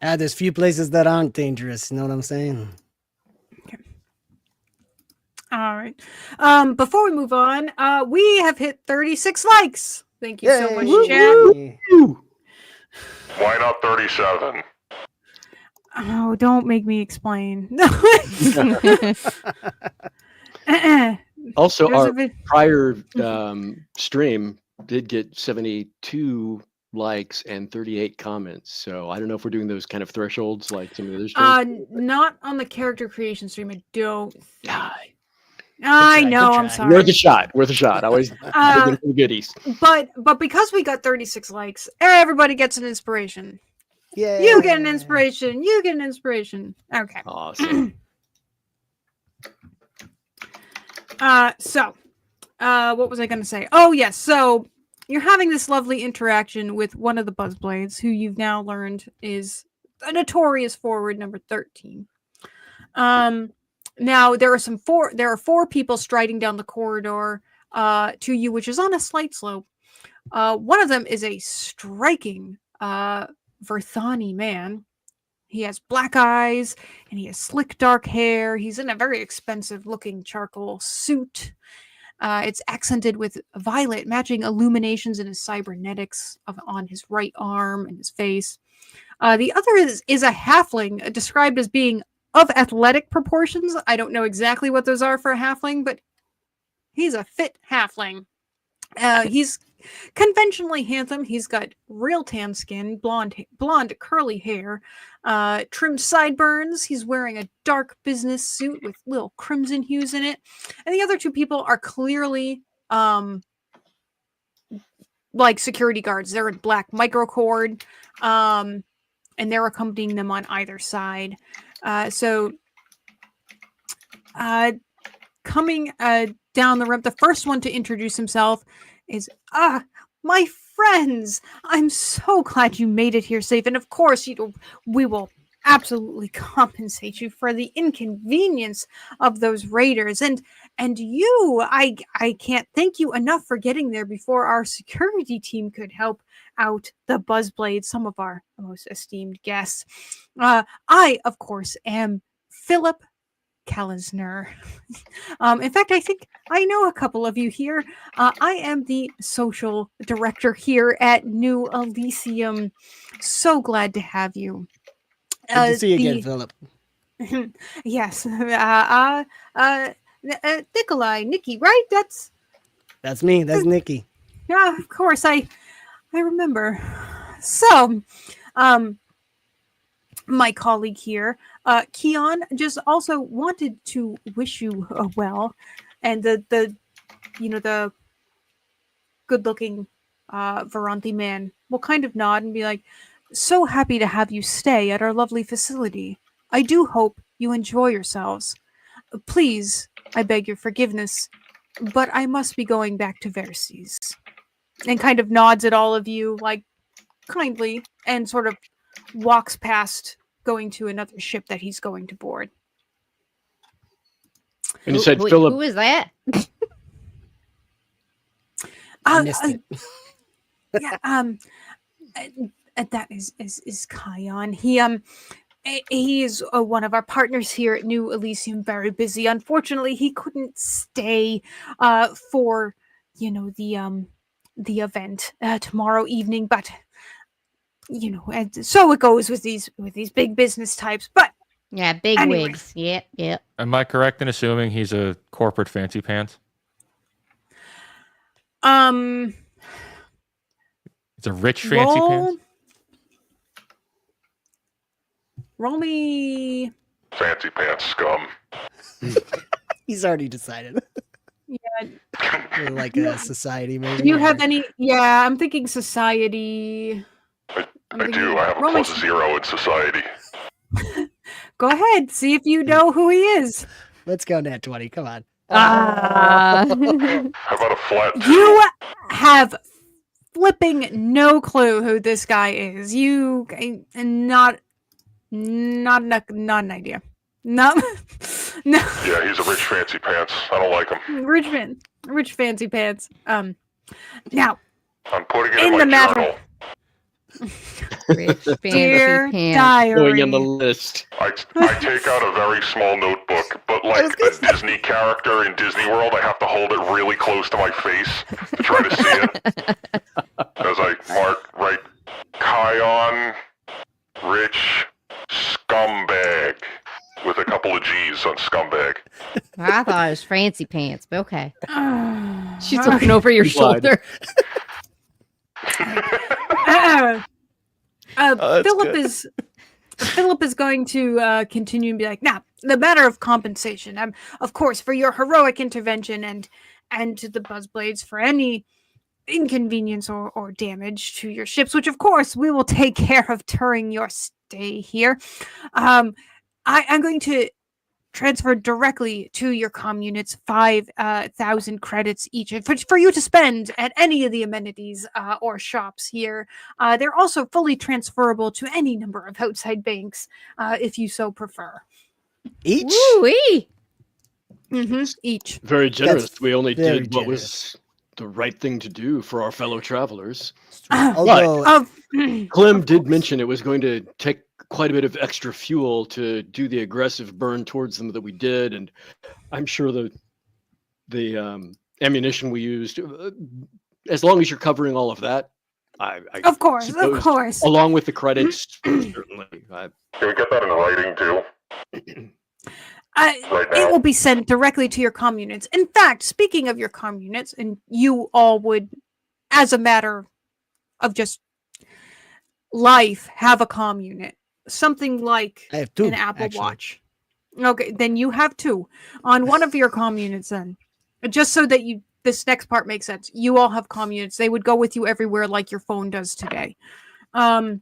there's few places that aren't dangerous. You know what I'm saying? All right. Before we move on, we have hit 36 likes. Thank you so much, chat. Yay. Why not 37? Oh, don't make me explain. Also, There's our a bit- prior stream did get 72 likes and 38 comments. So I don't know if we're doing those kind of thresholds like some of the other streams. Not on the character creation stream. I don't. Yeah, I try, know. good I'm try. sorry. worth a shot. Worth a shot. Always looking for the goodies. But because we got 36 likes, everybody gets an inspiration. Yeah. You get an inspiration. You get an inspiration. Okay. Awesome. What was I going to say? Oh, yes. So you're having this lovely interaction with one of the Buzzblades, who you've now learned is a notorious forward number 13. Now there are 4 people striding down the corridor to you, which is on a slight slope. One of them is a striking Verthani man. He has black eyes and he has slick dark hair. He's in a very expensive looking charcoal suit. It's accented with violet, matching illuminations in his cybernetics on his right arm and his face. The other is a halfling, described as being of athletic proportions. I don't know exactly what those are for a halfling, but he's a fit halfling. He's conventionally handsome. He's got real tan skin, blonde curly hair, trimmed sideburns. He's wearing a dark business suit with little crimson hues in it. And the other two people are clearly like security guards. They're in black microcord, and they're accompanying them on either side. Coming down the ramp, the first one to introduce himself is my friends. I'm so glad you made it here safe, and of course, we will absolutely compensate you for the inconvenience of those raiders. And you, I can't thank you enough for getting there before our security team could help out the Buzzblades, some of our most esteemed guests. I, of course, am Philip Kallisner. In fact, I think I know a couple of you here. I am the social director here at New Elisium. So glad to have you. Good to see you again, Philip. Yes. Nikolai, Nicky, right? That's me. That's Nicky. Yeah, of course. I remember. So, my colleague here, Keon, just also wanted to wish you well, and the good-looking Varanthi man will kind of nod and be like, "So happy to have you stay at our lovely facility. I do hope you enjoy yourselves. Please, I beg your forgiveness, but I must be going back to Verses." And kind of nods at all of you, like, kindly, and sort of walks past, going to another ship that he's going to board. And you said, Philip. Who is that? I missed it. Yeah, that is Kion. He is one of our partners here at New Elisium. Very busy. Unfortunately, he couldn't stay for the event tomorrow evening. But and so it goes with these big business types. But Yeah, big Anyway. wigs. Yep. Am I correct in assuming he's a corporate fancy pants? It's a rich fancy pants? Roll me. Fancy pants scum. He's already decided. Yeah. Like a society, maybe. Do you have any? Yeah, I'm thinking society. I do. I have a roll me- +0 in society. Go ahead. See if you know who he is. Let's go nat 20. Come on. How about a flat 2? You have flipping no clue who this guy is. You not an idea. No. Yeah, he's a rich fancy pants. I don't like him. Rich fancy pants. Now, I'm putting it In in the my matter- journal. Rich fancy dear pants. Going in the diary. list. I take out a very small notebook, but like the Disney character in Disney World, I have to hold it really close to my face to try to see it. As I write Kion, rich scumbag, with a couple of G's on scumbag. I thought it was fancy pants, but okay. She's Okay. looking over your Blood. shoulder. Philip is going to continue and be like, now, the matter of compensation. Of course, for your heroic intervention and to the Buzzblades for any inconvenience or damage to your ships, which of course we will take care of during your stay here. I'm going to transfer directly to your comm units 5,000 credits each for you to spend at any of the amenities or shops here. They're also fully transferable to any number of outside banks if you so prefer. Each? Woo-wee. Each. Very generous. That's We only very did what generous. was the right thing to do for our fellow travelers. Although Klem did mention it was going to take quite a bit of extra fuel to do the aggressive burn towards them that we did, and I'm sure the ammunition we used, as long as you're covering all of that, I Of course, suppose, along with the credits, certainly. Can we get that in writing too? Right It now? will be sent directly to your comm units. In fact, speaking of your comm units, and you all would, as a matter of just life, have a comm unit. Something like I have two, an Apple actually. Watch. Okay, then you have two on one of your comm units then. Just so that this next part makes sense. You all have comm units. They would go with you everywhere like your phone does today. One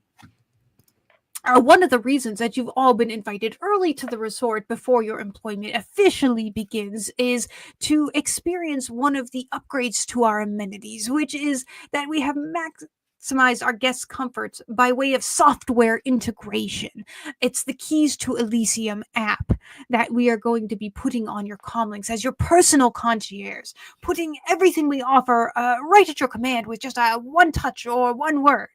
of the reasons that you've all been invited early to the resort before your employment officially begins is to experience one of the upgrades to our amenities, which is that we have maximized our guests' comforts by way of software integration. It's the Keys to Elisium app that we are going to be putting on your comlinks as your personal concierge, putting everything we offer right at your command with just one touch or one word.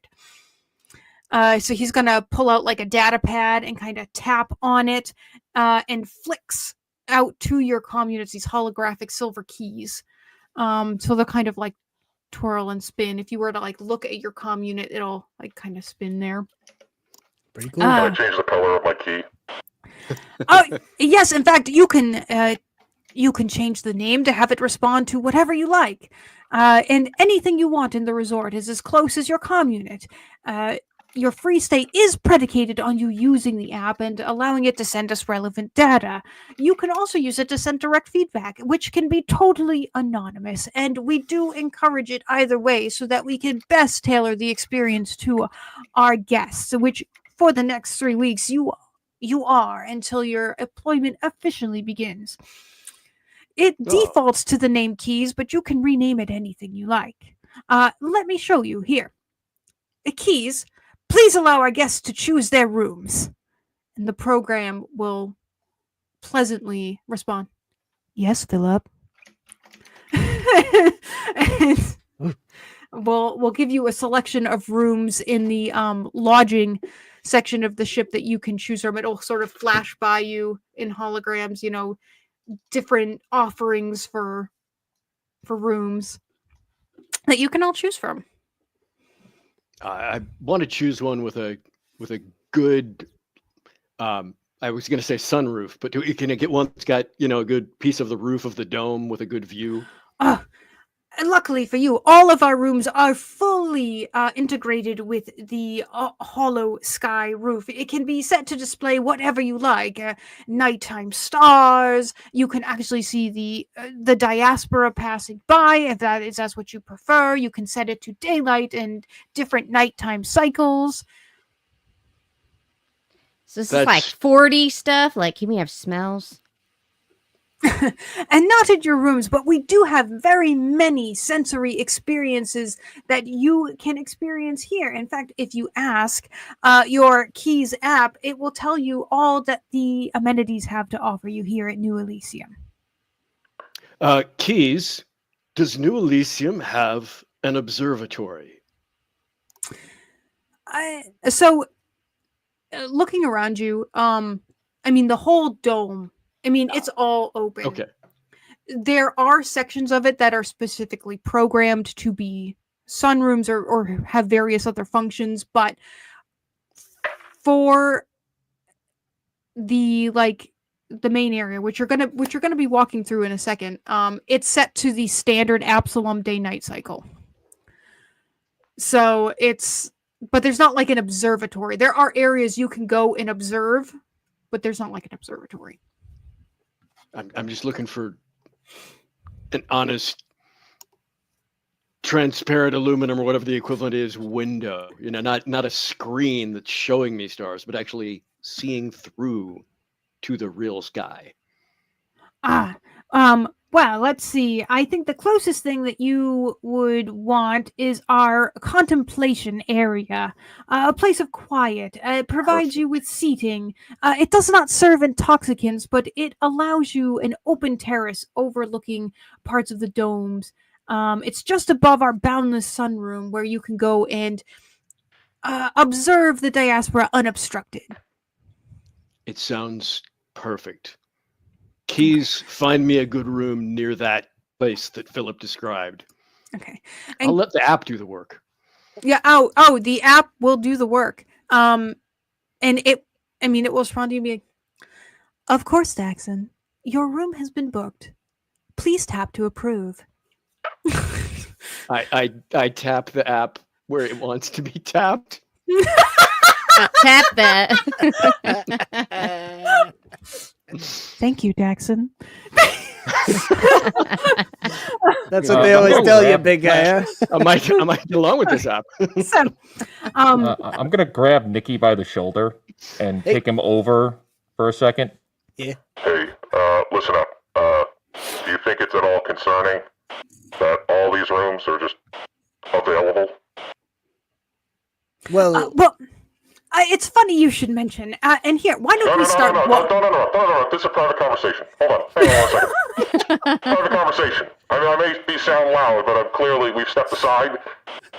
So he's going to pull out like a data pad and kind of tap on it and flicks out to your comm units these holographic silver keys. So they'll kind of like twirl and spin. If you were to like look at your comm unit, it'll like kind of spin there. Pretty cool. Can I change the color of my key? Oh, yes. In fact, you can change the name to have it respond to whatever you like. And anything you want in the resort is as close as your comm unit. Your free stay is predicated on you using the app and allowing it to send us relevant data. You can also use it to send direct feedback, which can be totally anonymous, and we do encourage it either way so that we can best tailor the experience to our guests, which for the next 3 weeks you are until your employment officially begins. It defaults to the name Keys, but you can rename it anything you like. Let me show you here. Keys, please allow our guests to choose their rooms. And the program will pleasantly respond, yes, Philip. We'll give you a selection of rooms in the lodging section of the ship that you can choose from. It'll sort of flash by you in holograms, different offerings for rooms that you can all choose from. I want to choose one with a good, I was going to say sunroof, but can I get one that's got, a good piece of the roof of the dome with a good view? And luckily for you, all of our rooms are fully integrated with the hollow sky roof. It can be set to display whatever you like. Nighttime stars. You can actually see the diaspora passing by, if that's what you prefer. You can set it to daylight and different nighttime cycles. So this is like 40 stuff. Like, can we have smells? And not in your rooms, but we do have very many sensory experiences that you can experience here. In fact, if you ask your Keys app, it will tell you all that the amenities have to offer you here at New Elisium. Keys, does New Elisium have an observatory? Looking around you, the whole dome, it's all open. Okay. There are sections of it that are specifically programmed to be sunrooms or have various other functions, but for the main area, which you're gonna be walking through in a second, it's set to the standard Absalom day-night cycle. So but there's not like an observatory. There are areas you can go and observe, but there's not like an observatory. I'm just looking for an honest, transparent aluminum or whatever the equivalent is window. Not a screen that's showing me stars, but actually seeing through to the real sky. Well, let's see. I think the closest thing that you would want is our contemplation area, a place of quiet. It provides you with seating. It does not serve intoxicants, but it allows you an open terrace overlooking parts of the domes. It's just above our boundless sun room where you can go and observe the diaspora unobstructed. It sounds perfect. Keys, find me a good room near that place that Philip described. Okay. I'll let the app do the work. Yeah. Oh, the app will do the work. And it will respond to you and be like, of course, Daxxon, your room has been booked. Please tap to approve. I tap the app where it wants to be tapped. Tap that. Thank you, Daxxon. That's what they always tell you, big guy. Huh? I might get along with this app. So, I'm gonna grab Nicky by the shoulder and take him over for a second. Hey, listen up. Do you think it's at all concerning that all these rooms are just available? Well, it's funny you should mention. And here, why don't we start? No. This is a private conversation. Hold on. Hang on 1 second. Private conversation. I may sound loud, but we've stepped aside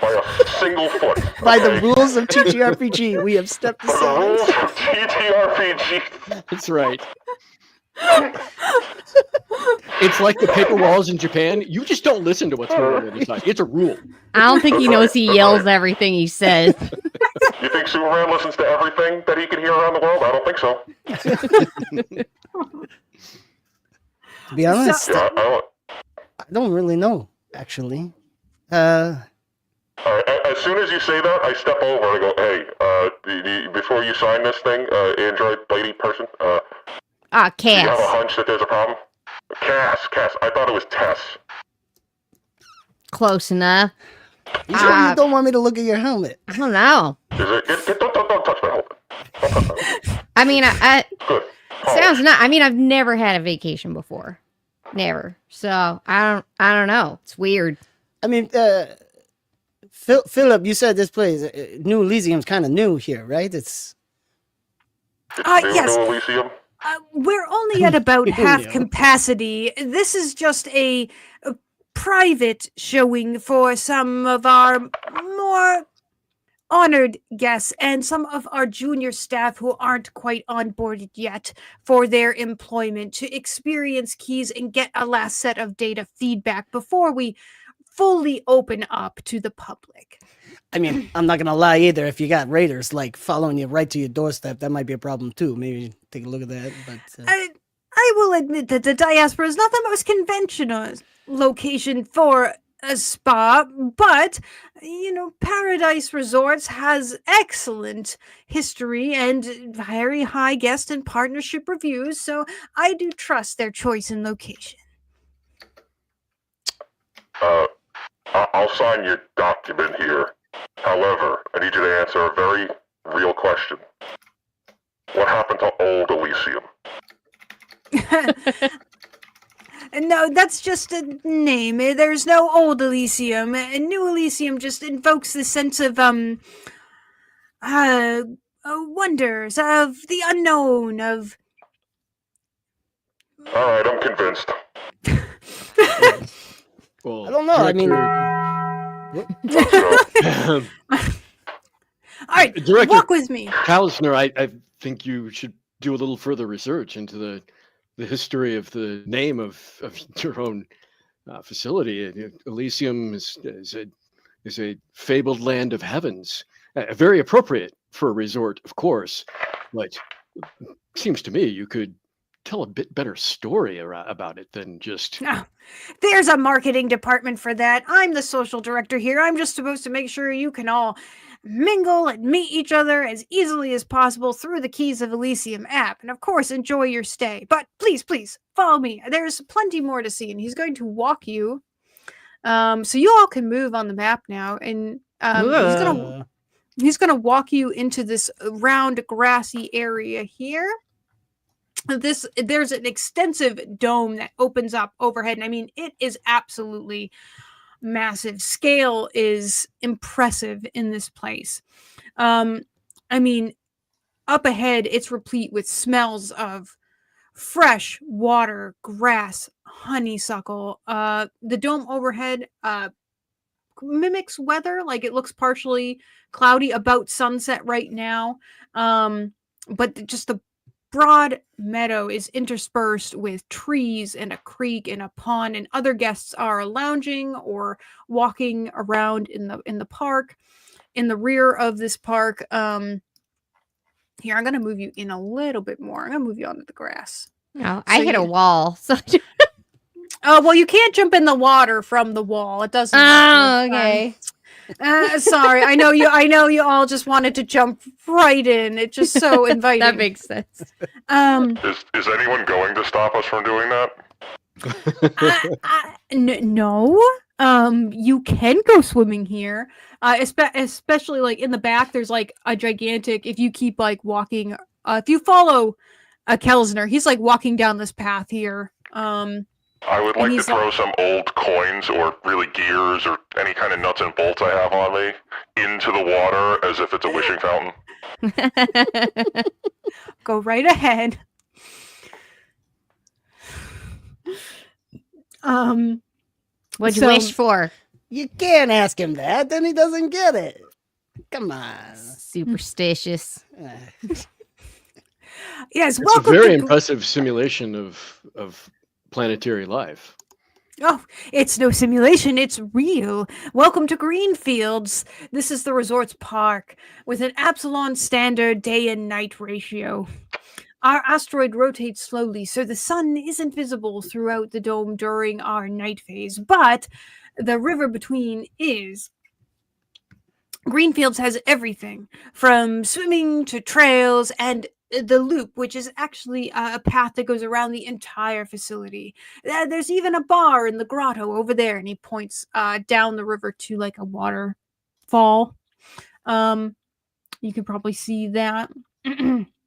by a single foot. by the rules of TTRPG, we have stepped By the aside. rules of TTRPG. That's right. It's like the paper walls in Japan. You just don't listen to what's going on the other side. It's a rule. I don't think he knows he yells everything he says. You think Superman listens to everything that he can hear around the world? I don't think so. To be honest, Yeah, I don't really know, actually. As soon as you say that, I step over and I go, hey, before you sign this thing, Android lady person, do you have a Cass. hunch that there's a problem? Cass, I thought it was Tess. Close enough. You sure you don't want me to look at your helmet? I don't know. Is it? Don't touch my helmet. Don't touch my helmet. I mean, Good. sounds not. I mean, I've never had a vacation before. Never. So I don't know. It's weird. I mean, Philip, you said this place, New Elisium's kind of new here, right? It's Yes. New Elisium? We're only at about half Yeah. capacity. This is just a private showing for some of our more honored guests and some of our junior staff who aren't quite onboarded yet for their employment to experience keys and get a last set of data feedback before we fully open up to the public. I mean, I'm not gonna lie either. If you got raiders like following you right to your doorstep, that might be a problem too. Maybe take a look at that. But I will admit that the diaspora is not the most conventional location for a spa, but Paradise Resorts has excellent history and very high guest and partnership reviews, so I do trust their choice in location. I'll sign your document here. However, I need you to answer a very real question. What happened to old Elisium? No, that's just a name. There's no old Elisium. New Elisium just invokes the sense of wonders, of the unknown, of All right, I'm convinced. Well, I don't know. I mean, all right, Director walk with me. Kalsner, I think you should do a little further research into the history of the name of your own facility. Elysium is a fabled land of heavens, very appropriate for a resort, of course. But it seems to me you could tell a bit better story about it than just. Oh, there's a marketing department for that. I'm the social director here. I'm just supposed to make sure you can all mingle and meet each other as easily as possible through the Keys of Elisium app. And of course, enjoy your stay. But please, follow me. There's plenty more to see. And he's going to walk you. So you all can move on the map now. And he's gonna walk you into this round grassy area here. There's an extensive dome that opens up overhead, and I mean it is absolutely massive. Scale is impressive in this place. I mean, up ahead it's replete with smells of fresh water, grass, honeysuckle. The dome overhead mimics weather, like it looks partially cloudy, about sunset right now. But just the broad meadow is interspersed with trees and a creek and a pond, and other guests are lounging or walking around in the park. In the rear of this park, here, I'm gonna move you in a little bit more. I'm gonna move you onto the grass. Oh, I hit a you- wall. So Oh, well, you can't jump in the water from the wall. It doesn't. oh, okay. Sorry, I know you. I know you all just wanted to jump right in. It's just so inviting. That makes sense. Is anyone going to stop us from doing that? No. You can go swimming here. Especially like in the back. There's like a gigantic. If you keep like walking, if you follow Kelsner, he's like walking down this path here. I would like to he's throw some old coins or really gears or any kind of nuts and bolts I have on me into the water as if it's a wishing fountain. Go right ahead. What'd you So- wish for? You can't ask him that, then he doesn't get it. Come on. Superstitious. Yes, It's a welcome very to impressive simulation of planetary life. Oh, it's no simulation, it's real. Welcome to Greenfields. This is the resort's park with an Epsilon standard day and night ratio. Our asteroid rotates slowly, so the sun isn't visible throughout the dome during our night phase, but the river between is. Greenfields has everything from swimming to trails and the loop, which is actually a path that goes around the entire facility. There's even a bar in the grotto over there, and he points down the river to like a waterfall. You can probably see that.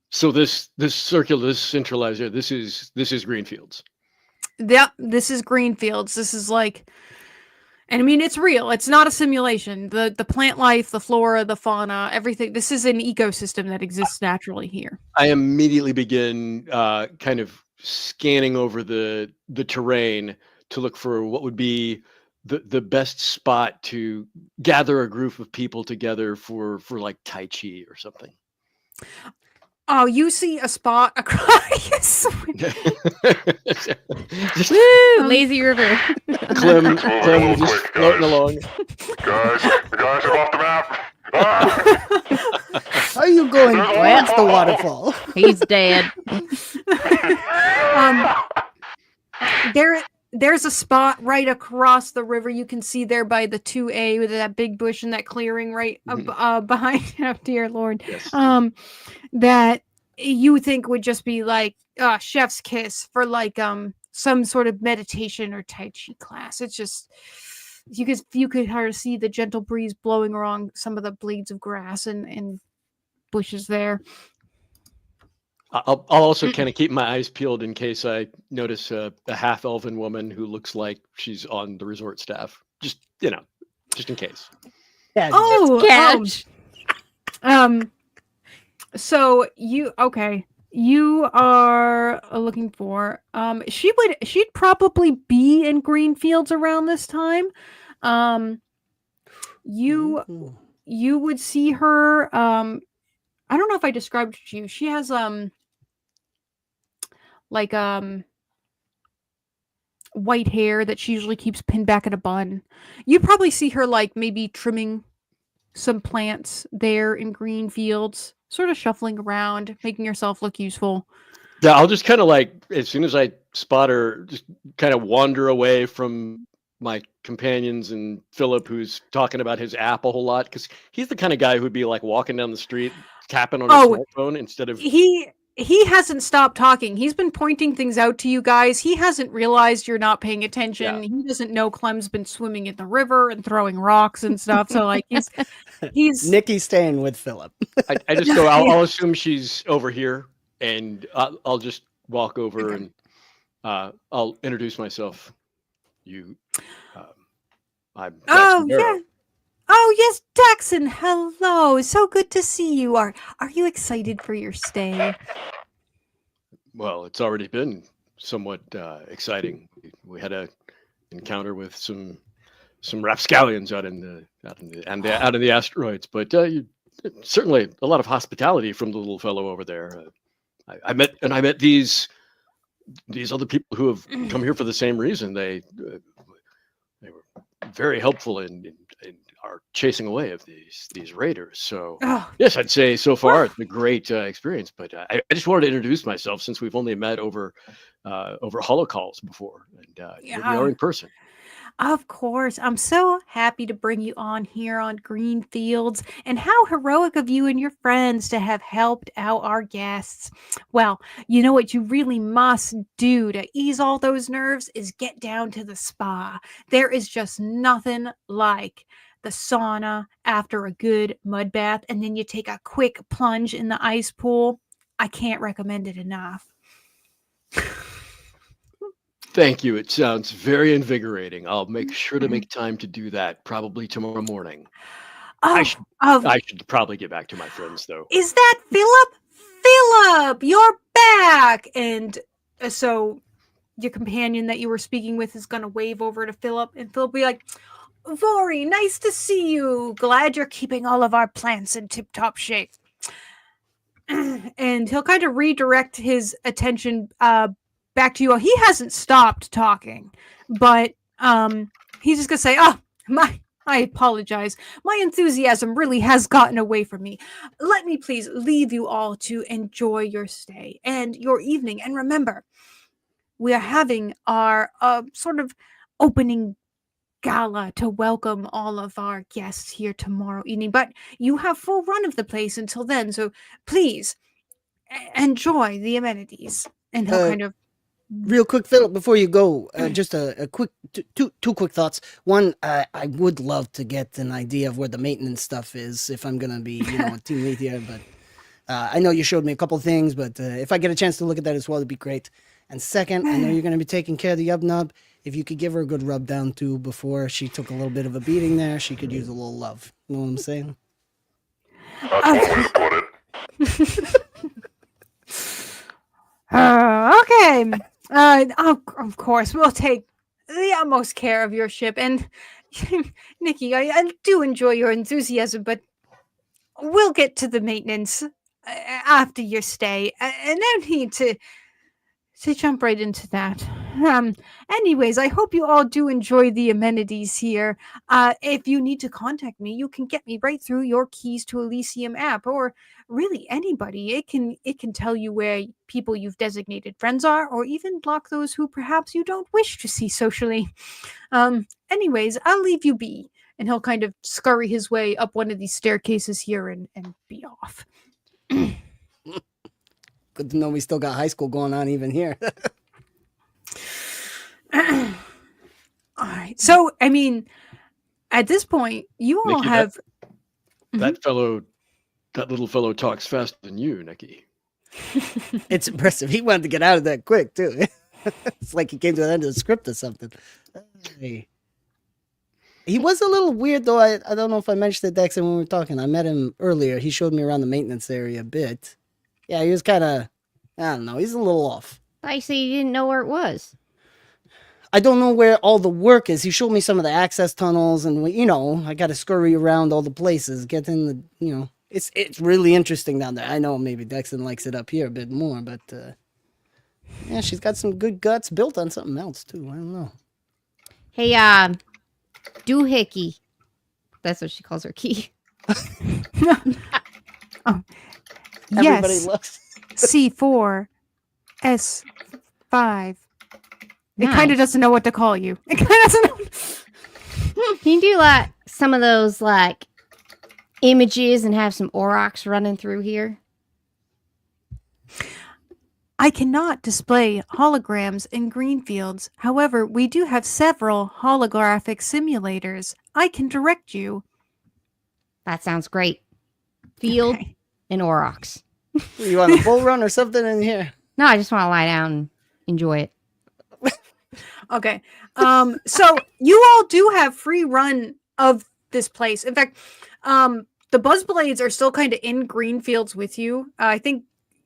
So this circular, this centralizer, this is Greenfields. Yep, this is Greenfields. This is like, and I mean, it's real. It's not a simulation. The plant life, the flora, the fauna, everything. This is an ecosystem that exists naturally here. I immediately begin kind of scanning over the terrain to look for what would be the best spot to gather a group of people together for like Tai Chi or something. Oh, you see a spot across. Just Woo! Lazy river. Clem real just quick, floating guys. along. Guys, the guys are off the map. Ah! How are you going towards the waterfall? He's dead. There's a spot right across the river. You can see there by the 2A with that big bush and that clearing right behind. Oh, dear Lord. Yes. That you think would just be like chef's kiss for like some sort of meditation or Tai Chi class. It's just you could hardly see the gentle breeze blowing along some of the blades of grass and bushes there. I'll also kind of keep my eyes peeled in case I notice a half elven woman who looks like she's on the resort staff. Just just in case. Yeah, Catch. So you are looking for she'd probably be in Greenfields around this time. You would see her I don't know if I described it to you. She has white hair that she usually keeps pinned back in a bun. You probably see her like maybe trimming some plants there in Greenfields, sort of shuffling around, making herself look useful. Yeah, I'll just kind of like, as soon as I spot her, just kind of wander away from my companions and Philip, who's talking about his app a whole lot, because he's the kind of guy who'd be like walking down the street, tapping on his smartphone instead of. He hasn't stopped talking. He's been pointing things out to you guys. He hasn't realized you're not paying attention. Yeah. He doesn't know Clem's been swimming in the river and throwing rocks and stuff. So like he's Nicky staying with Philip. I just go. I'll assume she's over here, and I'll just walk over and I'll introduce myself. I'm Oh Daxxon yeah. Barrow. Oh yes, Daxxon. Hello. So good to see you. Are you excited for your stay? Well, it's already been somewhat exciting. We had a encounter with some rapscallions out in the asteroids, but certainly a lot of hospitality from the little fellow over there. I met these other people who have come here for the same reason. They were very helpful in our chasing away of these raiders. So Oh, yes, I'd say so far it's a great experience. But I just wanted to introduce myself since we've only met over holocalls before, and here we are in person. of course. I'm so happy to bring you on here on Green Fields, and how heroic of you and your friends to have helped out our guests. Well, you know what you really must do to ease all those nerves is get down to the spa. There is just nothing like the sauna after a good mud bath, and then you take a quick plunge in the ice pool. I can't recommend it enough. Thank you. It sounds very invigorating. I'll make sure to make time to do that probably tomorrow morning. Oh, should- of I should probably get back to my friends though. is that Philip? Philip, you're back. And so your companion that you were speaking with is going to wave over to Philip, and Philip will be like, Vori, nice to see you. Glad you're keeping all of our plants in tip-top shape. And he'll kind of redirect his attention back to you. He hasn't stopped talking, but he's just going to say, I apologize. My enthusiasm really has gotten away from me. Let me please leave you all to enjoy your stay and your evening. And remember, we are having our sort of opening gala to welcome all of our guests here tomorrow evening. But you have full run of the place until then. So please enjoy the amenities. And he'll kind of Real quick, Philip, before you go, just a quick two quick thoughts. One, I would love to get an idea of where the maintenance stuff is if I'm gonna be, a team lead here. But I know you showed me a couple things, but if I get a chance to look at that as well, it'd be great. And second, I know you're gonna be taking care of the Yub-Nub. If you could give her a good rub down too before she took a little bit of a beating there, she could use a little love. You know what I'm saying? That's one way to put it. Okay. Of course, we'll take the utmost care of your ship. And Nicky, I do enjoy your enthusiasm, but we'll get to the maintenance after your stay. And no need to jump right into that. Anyways, I hope you all do enjoy the amenities here. If you need to contact me, you can get me right through your Keys to Elisium app, or really anybody. It can tell you where people you've designated friends are, or even block those who perhaps you don't wish to see socially. Anyways, I'll leave you be. And he'll kind of scurry his way up one of these staircases here and be off. Good to know we still got high school going on even here. All right. So, I mean, at this point, you all Nicky, have. that little fellow talks faster than you, Nicky. It's impressive. He wanted to get out of that quick too. It's like he came to the end of the script or something. Hey. He was a little weird though. I don't know if I mentioned it, Daxxon, when we were talking. I met him earlier. He showed me around the maintenance area a bit. Yeah, he was kind of, I don't know. He's a little off. I see you didn't know where it was. I don't know where all the work is. He showed me some of the access tunnels, and I got to scurry around all the places, get in the, it's really interesting down there. I know maybe Daxxon likes it up here a bit more, but yeah, she's got some good guts built on something else too. I don't know. Hey, Doohickey. That's what she calls her key. Everybody Yes. loves. C4, S5. It kind of Nice. doesn't know what to call you. It kind of doesn't know. Can you do like some of those like images and have some aurochs running through here? I cannot display holograms in Greenfields. However, we do have several holographic simulators. I can direct you. That sounds great. Field Okay. and aurochs. You want a bull run or something in here? No, I just want to lie down and enjoy it. Okay. So you all do have free run of this place. In fact, the Buzzblades are still kind of in Greenfields with you. I think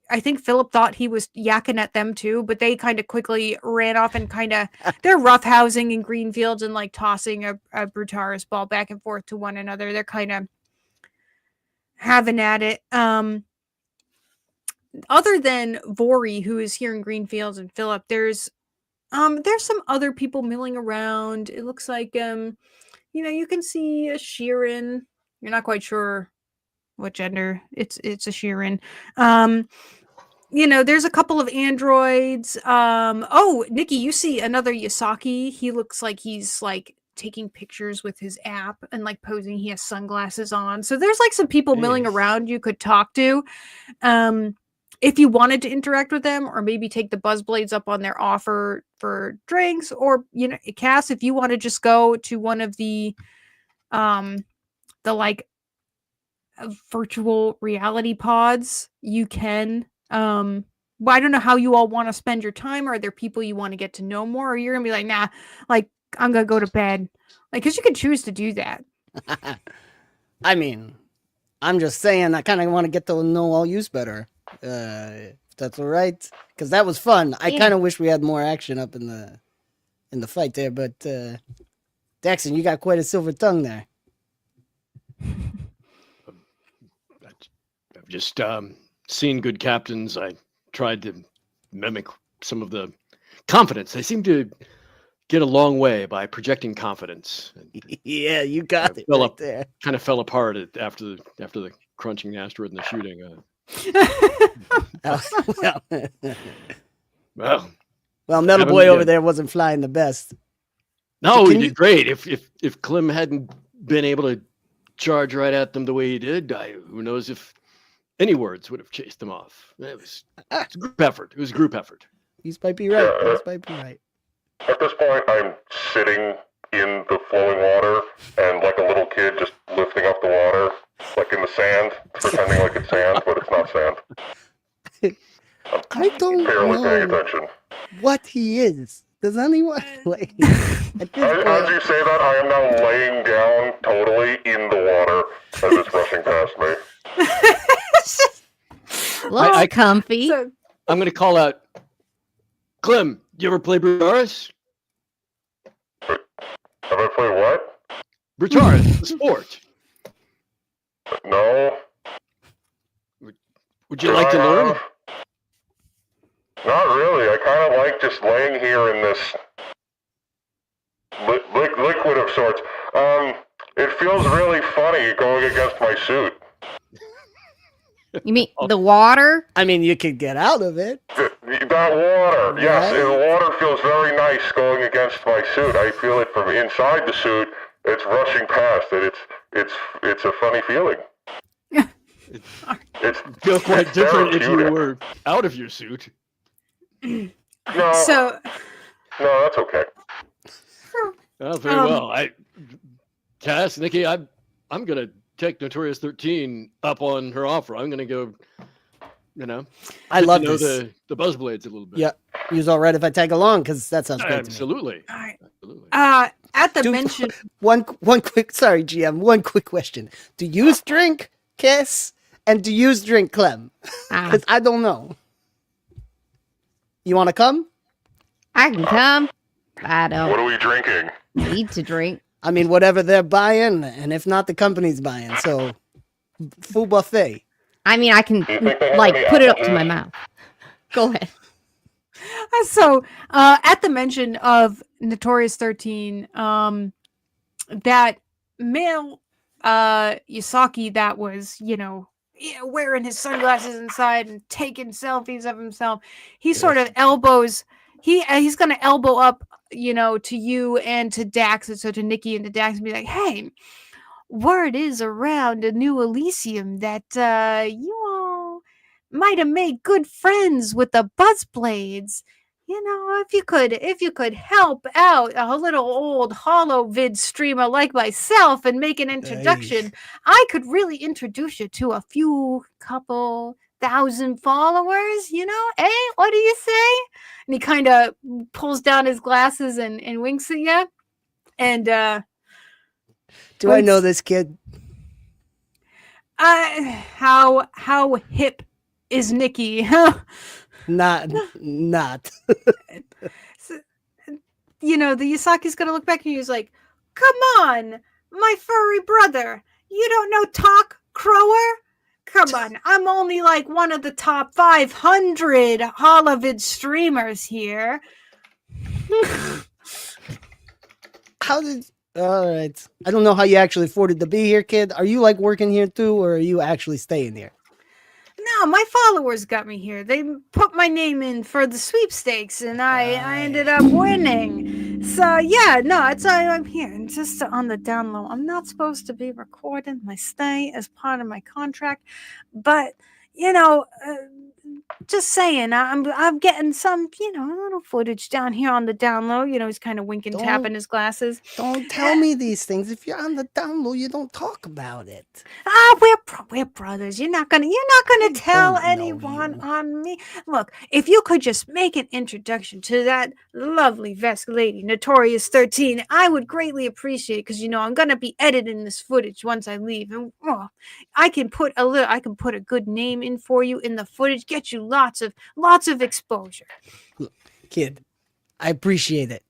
I think Philip thought he was yakking at them too, but they kind of quickly ran off and kind of they're roughhousing in green fields and like tossing a Brutaris ball back and forth to one another. They're kind of having at it. Other than Vori, who is here in green fields, and Philip, there's some other people milling around. It looks like you can see a Sheeran. You're not quite sure what gender. It's a Sheeran. There's a couple of androids. Oh, Nicky, you see another Yasaki. He looks like he's like taking pictures with his app and like posing. He has sunglasses on. So there's like some people milling around you could talk to. If you wanted to interact with them, or maybe take the Buzzblades up on their offer for drinks, or Cass, if you want to just go to one of the like virtual reality pods, you can. But I don't know how you all want to spend your time. Are there people you want to get to know more, or you're gonna be like, nah, like I'm gonna go to bed, like, because you can choose to do that. I mean, I'm just saying, I kind of want to get to know all yous better. If that's all right, because that was fun. I kind of wish we had more action up in the fight there, but Daxxon, you got quite a silver tongue there. I've just seen good captains. I tried to mimic some of the confidence. They seem to get a long way by projecting confidence. Yeah, you got it right there. Kind of fell apart after the crunching asteroid and the shooting. Well, Metal Boy over there wasn't flying the best. No, he did great. If Klem hadn't been able to charge right at them the way he did, who knows if any words would have chased them off. It was a group effort. It was a group effort. You might be right. You might be right. At this point, I'm sitting in the flowing water and like a little kid just lifting up the water, like in the sand, pretending like it's sand, but it's not sand. I don't Barely paying know attention. what he is. Does anyone like? As you say that, I am now laying down totally in the water as it's rushing past me. Looks comfy. So, I'm going to call out, Klem, you ever play Brutaris? Have I played what? Brutaris, the sport. No. Would you like to learn? Not really. I kind of like just laying here in this liquid of sorts. It feels really funny going against my suit. You mean the water? I mean, you could get out of it. That water, yes. Right. The water feels very nice going against my suit. I feel it from inside the suit. It's rushing past it. It's a funny feeling. It's Feel quite different if you therapeutic. were out of your suit. No, so no, that's okay. Oh, very well. Cass, Nicky, I'm gonna take Notorious 13 up on her offer. I'm gonna go. I get love to know this. the Buzzblades a little bit. Yeah, you's all right if I tag along, because that sounds great to me. Absolutely. all right. Absolutely. At the Do- mention, One quick, sorry, GM. One quick question: do yous drink, Kiss, and do yous drink Klem? Because I don't know. You want to come? I can come. I What don't are we drinking? need to drink. I mean, whatever they're buying, and if not, the company's buying. So, full buffet. I mean, I can Do you think they have like any put it up apple to my juice? mouth. Go ahead. so at the mention of Notorious 13, that male Yasaki that was, wearing his sunglasses inside and taking selfies of himself, he sort of elbows. He's gonna elbow up, to you and to Dax, and so to Nicky and to Dax, and be like, "Hey, word is around a new Elisium that you all might have made good friends with the Buzzblades. If you could help out a little old holo vid streamer like myself and make an introduction, I could really introduce you to a couple thousand followers, eh? What do you say?" And he kind of pulls down his glasses and winks at you. And Do I know this kid? how hip is Nicky. Not. So, you know, the Yasaki's gonna look back at you. He's like, "Come on, my furry brother. You don't know talk, Crower? Come on, I'm only like one of the top 500 Holovid streamers here." How did? All right. I don't know how you actually afforded to be here, kid. Are you like working here too, or are you actually staying here? No, my followers got me here. They put my name in for the sweepstakes, and I ended up winning. So yeah, no, it's I'm here. And just on the down low, I'm not supposed to be recording my stay as part of my contract, but you know, just saying, I'm getting some, you know, a little footage down here on the down low. You know, he's kind of winking, tapping his glasses. Don't tell me these things. If you're on the down low, you don't talk about it. We're brothers. You're not gonna tell don't know anyone you. on me. Look, if you could just make an introduction to that lovely Vesk lady, Notorious 13, I would greatly appreciate it, because you know I'm gonna be editing this footage once I leave, and I can put a good name in for you in the footage, get you lots of exposure. Kid, I appreciate it.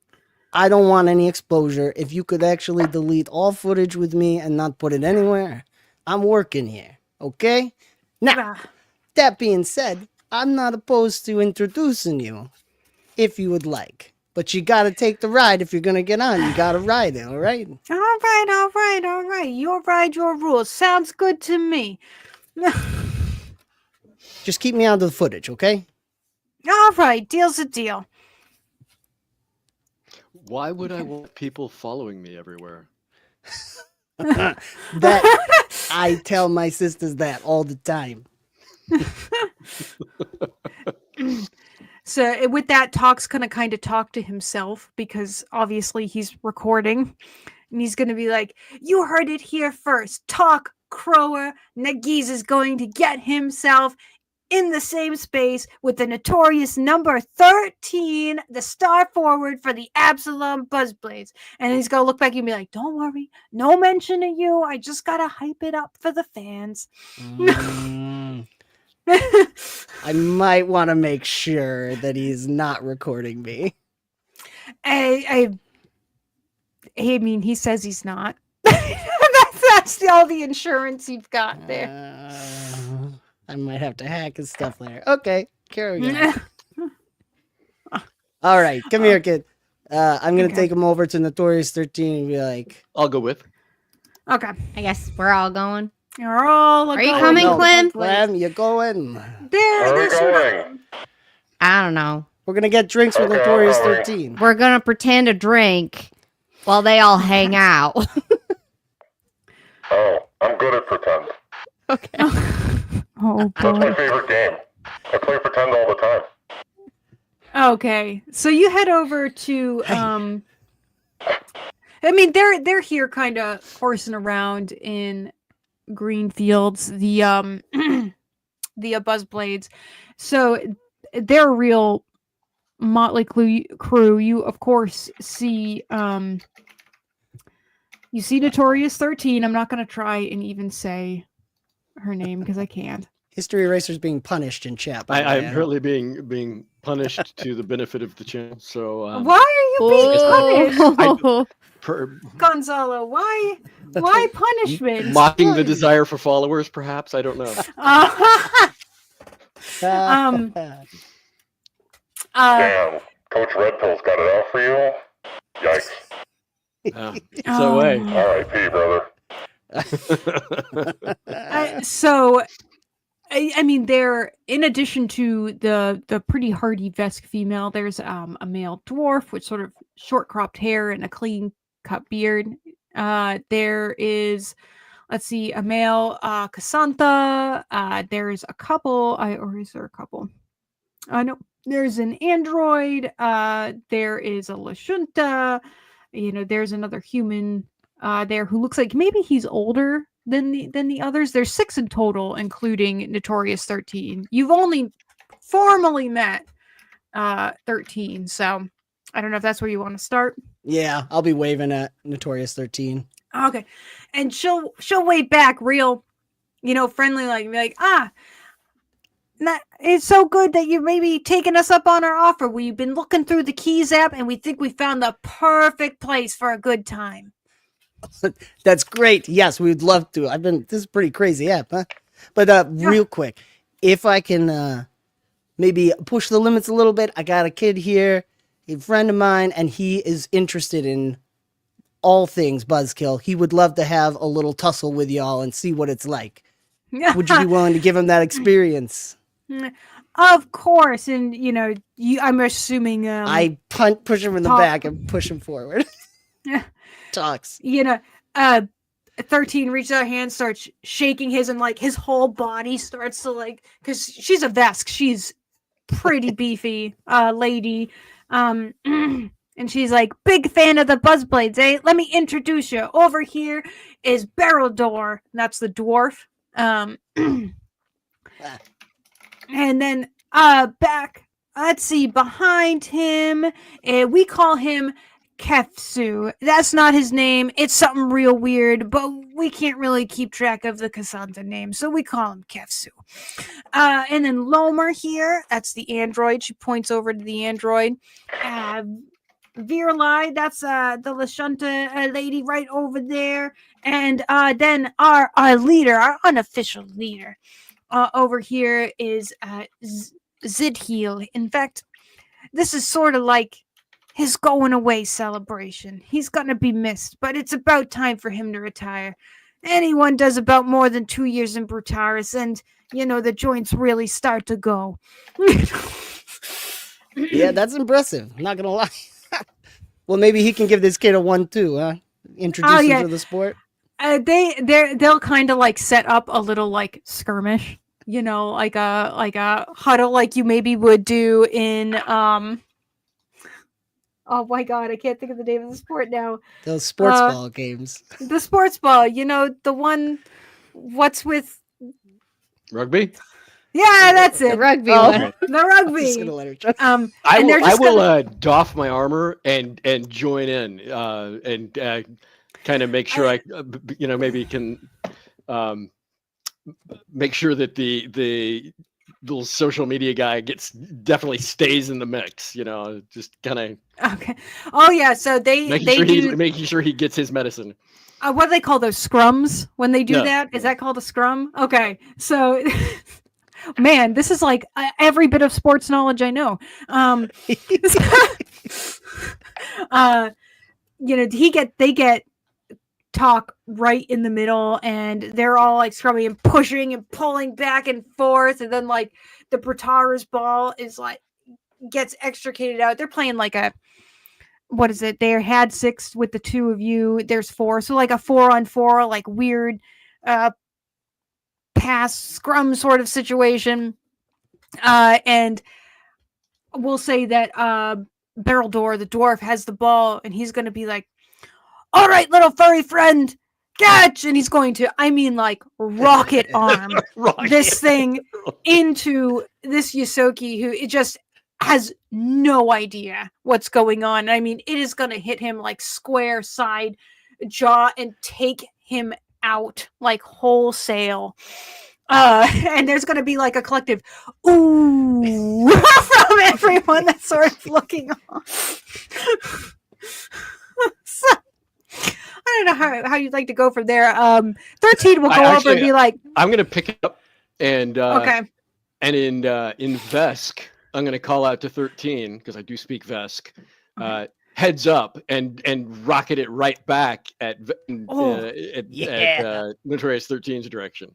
I don't want any exposure. If you could actually delete all footage with me and not put it anywhere, I'm working here. Okay? Now, that being said, I'm not opposed to introducing you if you would like. But you gotta take the ride if you're gonna get on. You gotta ride it, all right? All right. Your ride, your rules. Sounds good to me. Just keep me out of the footage, okay? All right, deal's a deal. Why would I want people following me everywhere? That I tell my sisters that all the time. So with that, Talk's gonna kind of talk to himself, because obviously he's recording, and he's gonna be like, "You heard it here first. Talk, Crower. Nagiz is going to get himself in the same space with the notorious number 13, the star forward for the Absalom Buzzblades." And he's gonna look back and be like, "Don't worry, no mention of you. I just gotta hype it up for the fans." I might want to make sure that he's not recording me. I mean, he says he's not. that's all the insurance you've got there. I might have to hack his stuff later. Okay, carry on. All right, come here, kid. I'm gonna take him over to Notorious 13 and be like, I'll go with. Okay. I guess we're all going. You're all Are you going coming, to Klem? the place. Clem, you going? Where are we going? I don't know. We're gonna get drinks with Okay, Notorious I'm going. 13. We're gonna pretend to drink while they all hang out. Oh, I'm good at pretend. Okay. Oh That's my boy. favorite game. I play pretend all the time. Okay. So you head over to I mean, they're here kind of horsing around in green fields, the the Buzzblades. So they're a real motley crew. You of course see you see Notorious 13. I'm not going to try and even say her name because I can't. History Eraser's being punished in chat. by the way. I'm currently being punished to the benefit of the channel. So Why are you being punished? Oh. Gonzalo, why punishment? mocking the desire for followers, perhaps. I don't know. Damn, Coach Red Pill's got it out for you. Yikes. It's that way. R.I.P., brother. So I mean, there, in addition to the pretty hardy Vesk female, there's a male dwarf with sort of short cropped hair and a clean cut beard. There is, let's see, a male Kasantha. There's a couple, or is there a couple? No, there's an android. There is a Lashunta. You know, there's another human there who looks like maybe he's older than the others. There's 6 in total, including Notorious 13. You've only formally met 13, so I don't know if that's where you want to start. Yeah, I'll be waving at Notorious 13. Okay, and she'll wave back real, you know, friendly, like it's so good that you're maybe taking us up on our offer. We've been looking through the Keys app, and we think we found the perfect place for a good time. That's great. Yes, we'd love to. This is a pretty crazy app, huh? But real quick, if I can maybe push the limits a little bit, I got a kid here, a friend of mine, and he is interested in all things Buzzkill. He would love to have a little tussle with y'all and see what it's like. Would you be willing to give him that experience? Of course, and I'm assuming I push him in the back and push him forward. Talks. 13 reaches out her hand, starts shaking his, and like his whole body starts to because she's a Vesk, she's pretty beefy lady, and she's like, big fan of the Buzzblades, eh? Let me introduce you. Over here is Barrildor, that's the dwarf. And then back, let's see, behind him, we call him Kefsu. That's not his name. It's something real weird, but we can't really keep track of the Cassandra name, so we call him Kefsu. And then Lomer here, that's the android. She points over to the android. Virlai, that's the Lashunta lady right over there. And then our leader, our unofficial leader, over here is Zidheal. In fact, this is sort of like his going away celebration. He's gonna be missed, but it's about time for him to retire. Anyone does about more than 2 years in Brutaris, and the joints really start to go. Yeah, that's impressive. I'm not gonna lie. Well, maybe he can give this kid a 1-2, huh? Introduce him to the sport. They'll kind of like set up a little like skirmish, like a huddle, like you maybe would do in oh my god, I can't think of the name of the sport now. Those sports ball games. The sports ball, the one. What's with Rugby? Yeah, that's it. The rugby Oh, one. the rugby. I will doff my armor and join in and kind of make sure I maybe can make sure that the little social media guy definitely stays in the mix. Just kind of okay. Oh yeah, so making sure he gets his medicine. What do they call those scrums when they do No. that? Is that called a scrum? Okay, so. Man, this is like every bit of sports knowledge I know. They get talk right in the middle, and they're all like scrumming and pushing and pulling back and forth, and then like the Brutaris ball is like gets extricated out. They're playing like what is it? They had 6 with the 2 of you. There's 4, so like a 4-on-4, like weird. Pass scrum sort of situation, and we'll say that Barrildor, the dwarf, has the ball, and he's going to be like, all right, little furry friend, catch, and he's going to, rocket arm this thing into this Yosoki, who it just has no idea what's going on. I mean, it is going to hit him like square side jaw and take him out like wholesale. And there's going to be like a collective ooh from everyone that's sort of looking on. So, I don't know how you'd like to go from there. 13 will go over and be like, I'm going to pick it up and okay. And in Vesk, I'm going to call out to 13 because I do speak Vesk. Heads up and rocket it right back at Notorious 13's direction.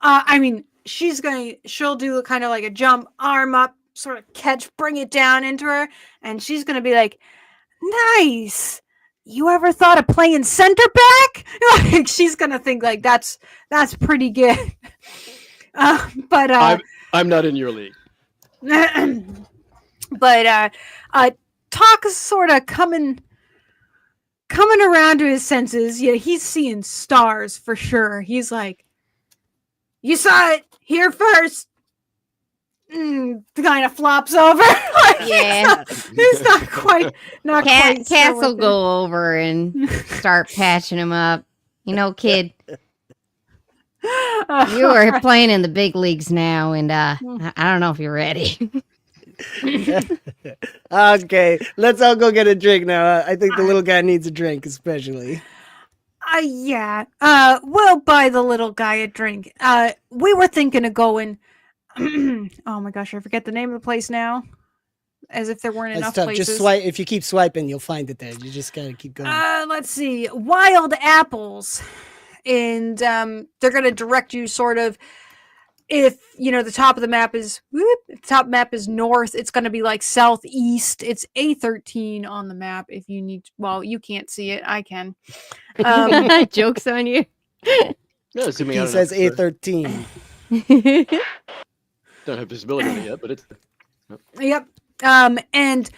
I mean, she'll do kind of like a jump, arm up, sort of catch, bring it down into her, and she's gonna be like, nice. You ever thought of playing center back? Like, she's gonna think like that's pretty good. But I'm not in your league. But Talk is sort of coming around to his senses. Yeah, he's seeing stars for sure. He's like, you saw it here first. Kind of flops over. Yeah, he's not quite. Cass will go over and start patching him up. Kid. You are playing in the big leagues now, and I don't know if you're ready. Okay, let's all go get a drink now. I think the little guy needs a drink, especially. Yeah. We'll buy the little guy a drink. We were thinking of going. Oh my gosh, I forget the name of the place now. As if there weren't That's enough tough. places. Just swipe. If you keep swiping, you'll find it there. You just gotta keep going. Let's see. Wild apples. And they're gonna direct you sort of if the top of the map is if the top map is north, it's gonna be like southeast. It's A13 on the map if you need you can't see it. I can. Joke's on you. No, zooming He out says enough, A13. don't have visibility on it yet, but it's Yep. And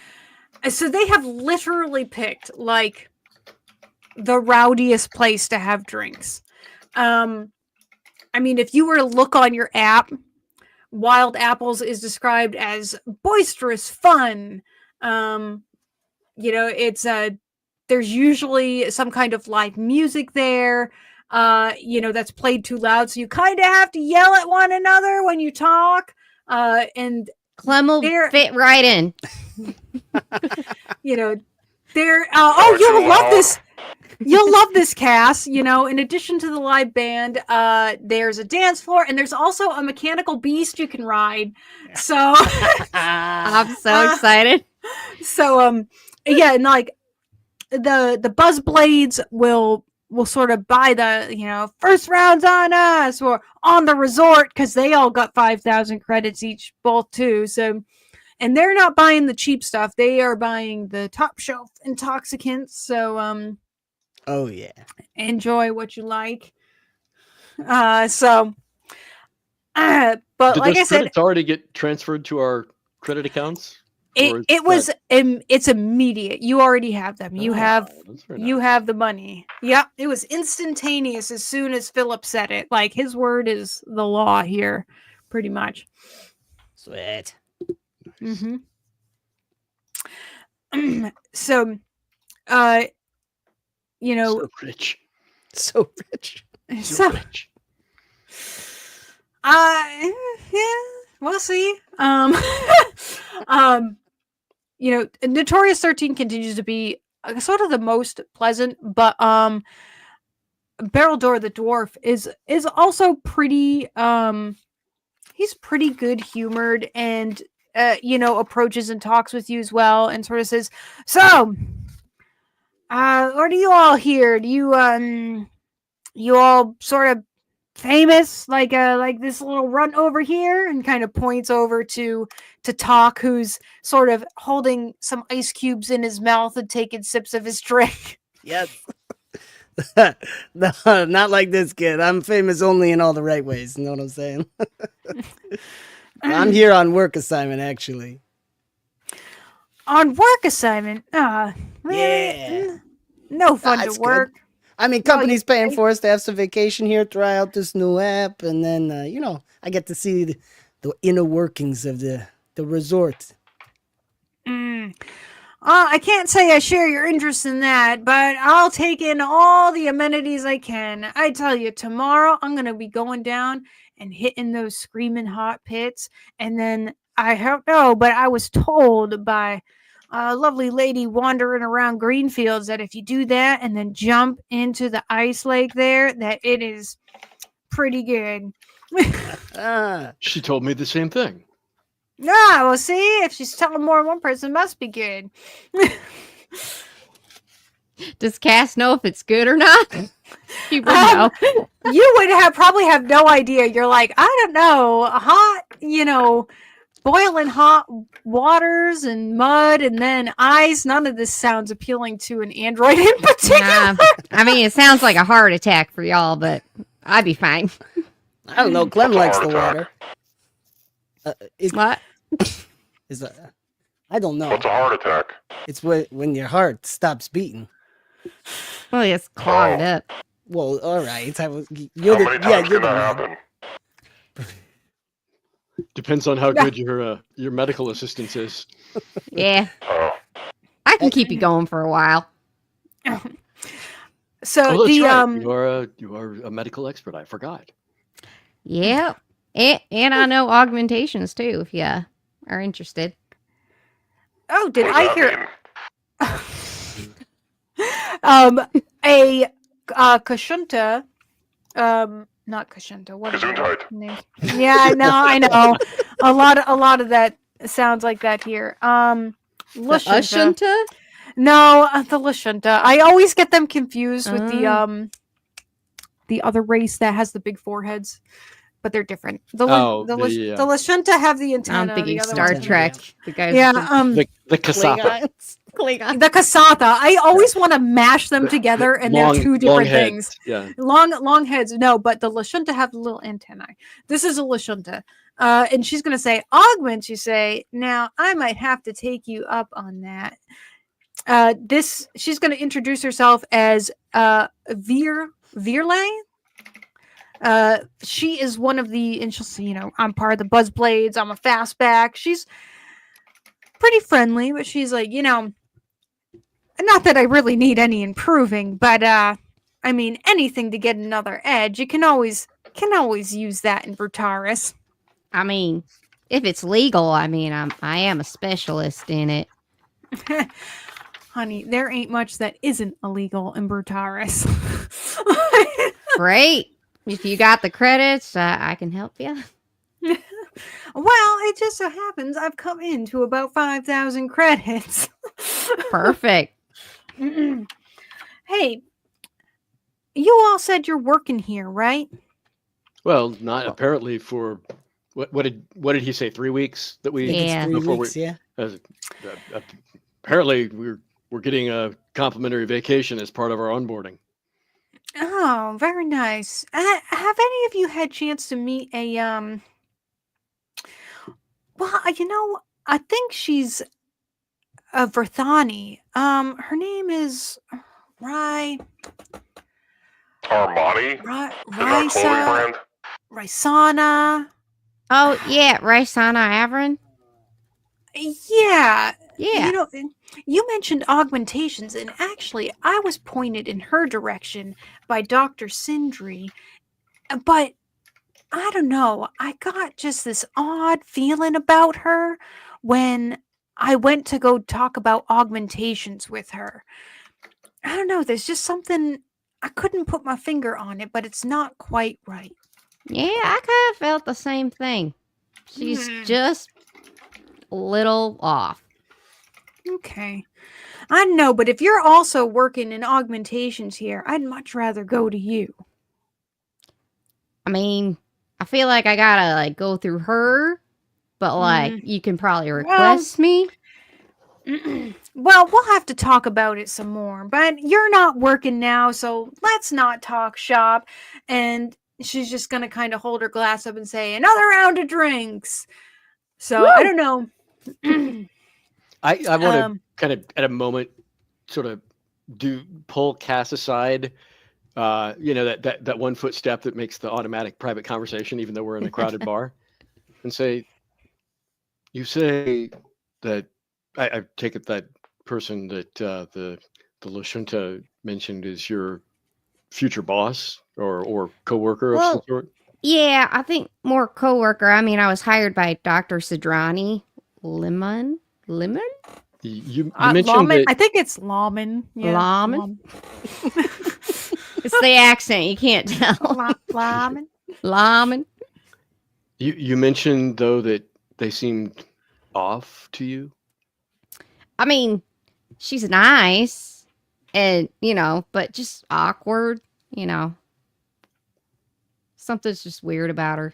so they have literally picked like the rowdiest place to have drinks. I mean, if you were to look on your app, Wild Apples is described as boisterous fun. It's there's usually some kind of live music there. That's played too loud, so you kind of have to yell at one another when you talk. And Klem will fit right in. they're you'll love this. You'll love this cast. In addition to the live band, there's a dance floor, and there's also a mechanical beast you can ride. So I'm so excited. So yeah, and like the buzz blades will sort of buy the first rounds on us or on the resort because they all got 5,000 credits each both too. So, and they're not buying the cheap stuff, they are buying the top shelf intoxicants. So Oh yeah. enjoy what you like. But Did like those I said, credits already get transferred to our credit accounts? it's immediate. You already have them. You have the money. Yep, it was instantaneous as soon as Philip said it. Like his word is the law here, pretty much. Sweet. Mm-hmm. So, So rich. So rich. so rich. yeah, we'll see. Notorious 13 continues to be sort of the most pleasant, but Barrel Door the dwarf is also pretty he's pretty good humored and approaches and talks with you as well and sort of says, so what are you all here? Do you all sort of famous like this little runt over here, and kind of points over to Talk, who's sort of holding some ice cubes in his mouth and taking sips of his drink. Yes. No, not like this kid. I'm famous only in all the right ways. You know what I'm saying? I'm here on work assignment, actually. On work assignment? Really? Yeah. No fun That's to work. good. I mean, company's paying for us to have some vacation here, try out this new app, and then, I get to see the inner workings of the resort. I can't say I share your interest in that, but I'll take in all the amenities I can. I tell you, tomorrow I'm going to be going down and hitting those screaming hot pits, and then I don't know, but I was told by a lovely lady wandering around Greenfields that if you do that and then jump into the ice lake there, that it is pretty good. She told me the same thing. Well, see, if she's telling more than one person, it must be good. Does Cass know if it's good or not? You would know. You would probably have no idea. You're like, I don't know, hot, boiling hot waters and mud and then ice. None of this sounds appealing to an android in particular. I mean, it sounds like a heart attack for y'all, but I'd be fine. I don't know. Klem likes the water. What? I don't know. What's a heart attack? It's when your heart stops beating. Well, it's clogged up. Well, all right. How many times can that happen? Depends on how good your medical assistance is. Yeah. Oh. I can keep you going for a while. So Oh, that's the right. You are a medical expert. I forgot. Yep. And I know augmentations too, if you are interested. Oh, did What I does hear that mean? a Kashunta, not Kashunta, what is Gesundheit. it named? Yeah, no, I know. A lot of that sounds like that here. The Lashunta. Ushunta? No, the Lashunta. I always get them confused with Oh. the other race that has the big foreheads, but they're different. The the Lashunta have the I'm antenna. thinking The other Star ones- Trek. The guys Yeah, the Kasatha. Klingon. the Kasatha. I always want to mash them together, and they're two different things. Heads. Yeah. Long heads. No, but the Lashunta have the little antennae. This is a Lashunta. And she's going to say, augment, you say. Now, I might have to take you up on that. She's going to introduce herself as Virlay. She is one of the, and she'll say, I'm part of the Buzzblades. I'm a fastback. She's pretty friendly, but she's like, not that I really need any improving, but I mean, anything to get another edge. You can always use that in Brutaris. I mean, if it's legal, I am a specialist in it. Honey, there ain't much that isn't illegal in Brutaris. Great. If you got the credits, I can help you. Well, it just so happens I've come into about 5,000 credits. Perfect. Hey, you all said you're working here, right? Well, not apparently for what did he say? 3 weeks that we Yeah. 3 before weeks, yeah. Apparently we're getting a complimentary vacation as part of our onboarding. Oh, very nice. Have any of you had chance to meet a well, I think she's a Verthani. Her name is Armani? Is that a clothing Risa brand? Rysana. Oh, yeah, Rysana Avron. Yeah. Yeah. You mentioned augmentations, and actually, I was pointed in her direction by Dr. Sindri, but I don't know. I got just this odd feeling about her when I went to go talk about augmentations with her. I don't know. There's just something I couldn't put my finger on it, but it's not quite right. Yeah, I kind of felt the same thing. She's just a little off. Okay. I know, but if you're also working in augmentations here, I'd much rather go to you. I mean, I feel like I gotta go through her, but you can probably request me. Well, we'll have to talk about it some more, but you're not working now, so let's not talk shop. And she's just gonna kind of hold her glass up and say, another round of drinks. So I don't know. I want to kind of at a moment sort of pull Cass aside. That 1 foot step that makes the automatic private conversation, even though we're in a crowded bar, and say, you say that I take it that person that the Lashunta mentioned is your future boss or coworker of some sort? Yeah, I think more coworker. I mean, I was hired by Dr. Sidrani Lemon. You mentioned that I think it's Lawman. Yeah, Lawman? It's the accent. You can't tell. Lawman. Lawman. you mentioned though that they seemed off to you. I mean, she's nice and, but just awkward, Something's just weird about her.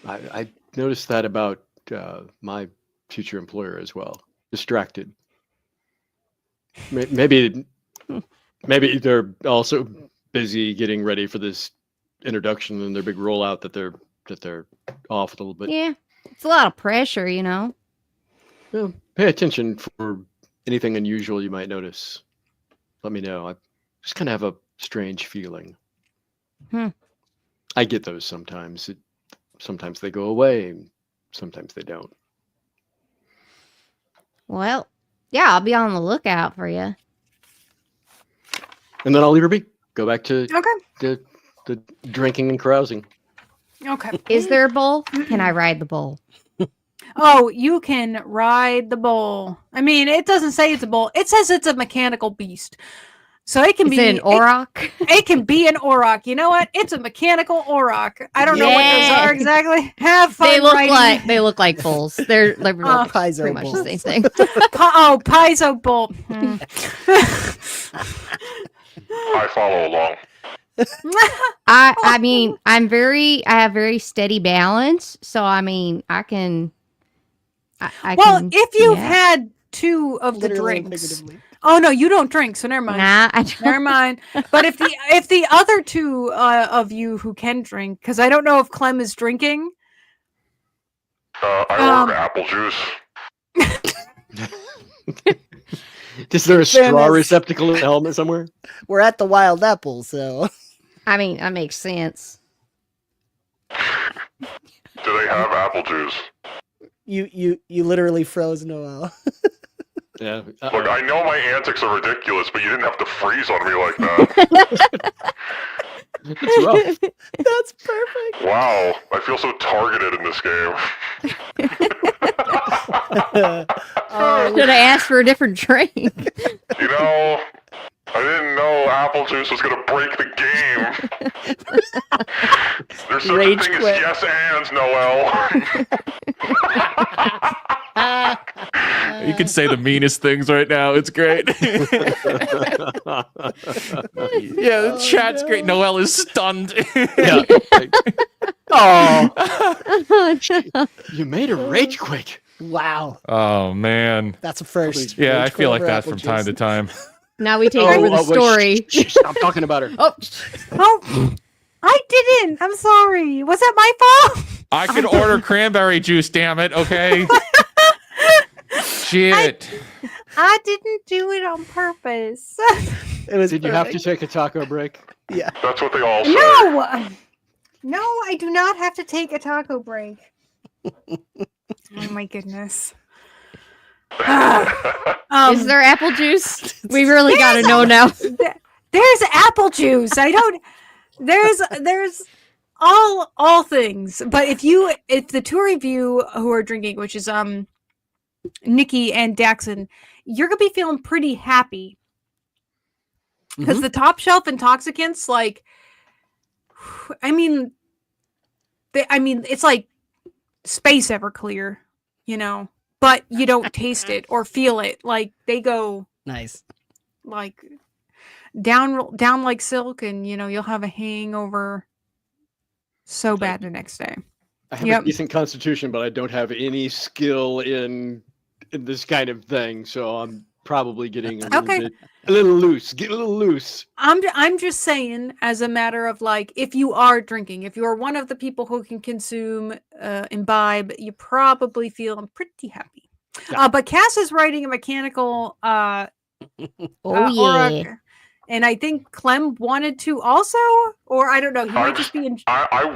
I noticed that about my future employer as well. Distracted. Maybe they're also busy getting ready for this introduction and their big rollout that they're off a little bit. Yeah, it's a lot of pressure, Well, pay attention for anything unusual you might notice. Let me know. I just kind of have a strange feeling. I get those sometimes. Sometimes they go away. Sometimes they don't. Well, yeah, I'll be on the lookout for you. And then I'll leave her be. Go back to the drinking and carousing. Okay. Is there a bull? Can I ride the bull? Oh, you can ride the bull. I mean, it doesn't say it's a bull. It says it's a mechanical beast. So it can Is be it an auroch? It can be an auroch. You know what? It's a mechanical auroch. I don't know what those Yeah. are exactly. Have fun They riding. look like bulls. They're Paizo pretty much the bulls. same thing. Paizo bull. Hmm. I follow along. I mean, I have very steady balance, so I mean, I can. I Well, can, if you've yeah. had 2 of the Literally and drinks. figuratively. Oh no, you don't drink, so never mind. Nah, I don't. Never mind. But if the other 2 of you who can drink, because I don't know if Klem is drinking. I ordered apple juice. Is there a straw Fairness. receptacle in the helmet somewhere? We're at the Wild Apple, so I mean, that makes sense. Do they have apple juice? you literally froze Noel. Yeah. Look, I know my antics are ridiculous, but you didn't have to freeze on me like that. It's rough. That's perfect. Wow, I feel so targeted in this game. Should have asked for a different drink. You know, I didn't know apple juice was going to break the game. There's such Rage a thing quit. as yes ands, Noel. You can say the meanest things right now. It's great. Yeah, the chat's great. Noel is stunned. Yeah. Oh, you made a rage quit. Wow, Oh man. that's a first. Yeah, I Rage feel quit like over that apple from time juice. to time. Now we take Oh, over the wait, story. Stop talking about her. Oh, Oh, I didn't. I'm sorry. Was that my fault? I could order cranberry juice, damn it, okay? Shit. I didn't do it on purpose. It was. Did you have to perfect. take a taco break? Yeah. That's what they all say. No, I do not have to take a taco break. Oh my goodness. is there apple juice? We really got to know now. There's apple juice. I don't. There's all things. But if the 2 of you who are drinking, which is Nicky and Daxxon, you're gonna be feeling pretty happy because the top shelf intoxicants, like, I mean, it's like space Everclear, you know, but you don't taste it or feel it. Like they go Nice. like down like silk, and you know you'll have a hangover so bad the next day. I have Yep. a decent constitution, but I don't have any skill in this kind of thing, so I'm probably getting a little loose. Get a little loose. I'm just saying, as a matter of like, if you are drinking, if you are one of the people who can consume, imbibe, you probably feeling pretty happy. Yeah. But Cass is writing a mechanical Oh auroch, yeah. and I think Klem wanted to also, or I don't know. He might just be in. I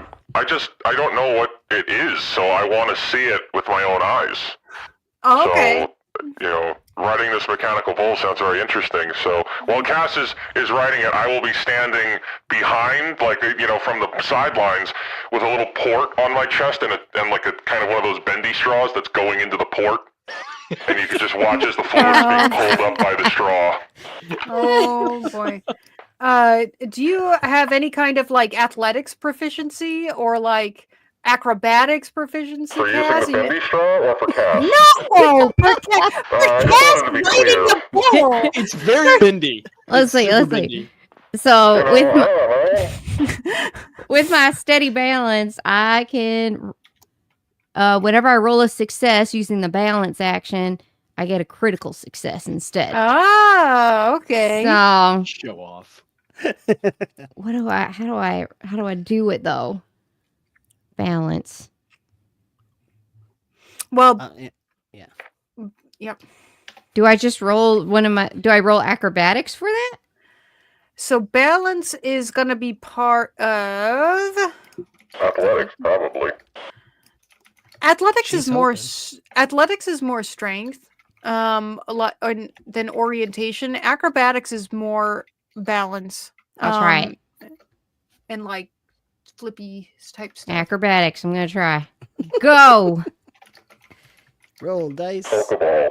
don't know what it is, so I want to see it with my own eyes. Oh, okay. So, you know, riding this mechanical bull sounds very interesting. So while Cass is riding it, I will be standing behind, like, you know, from the sidelines with a little port on my chest and like a kind of one of those bendy straws that's going into the port. And you can just watch as the fluid's being pulled up by the straw. Oh boy. Do you have any kind of like athletics proficiency or like acrobatics proficiency, For using Cass? the bendy straw or for Cass? No, for Cass I just wanted to be riding the bull. It's very bendy. Let's see. It's super Let's see. bendy. So I with don't know. with my steady balance, I can. Whenever I roll a success using the balance action, I get a critical success instead. Oh, okay. So Show off. what do I? How do I do it though? Balance. Well, yep. Do I just roll one of my? Do I roll acrobatics for that? So balance is going to be part of Athletics, probably. athletics. She's Is more hoping. athletics is more strength, a lot than orientation. Acrobatics is more balance. That's right. and like flippy type stuff. Acrobatics. I'm gonna try. Go. Roll dice. Pokeball.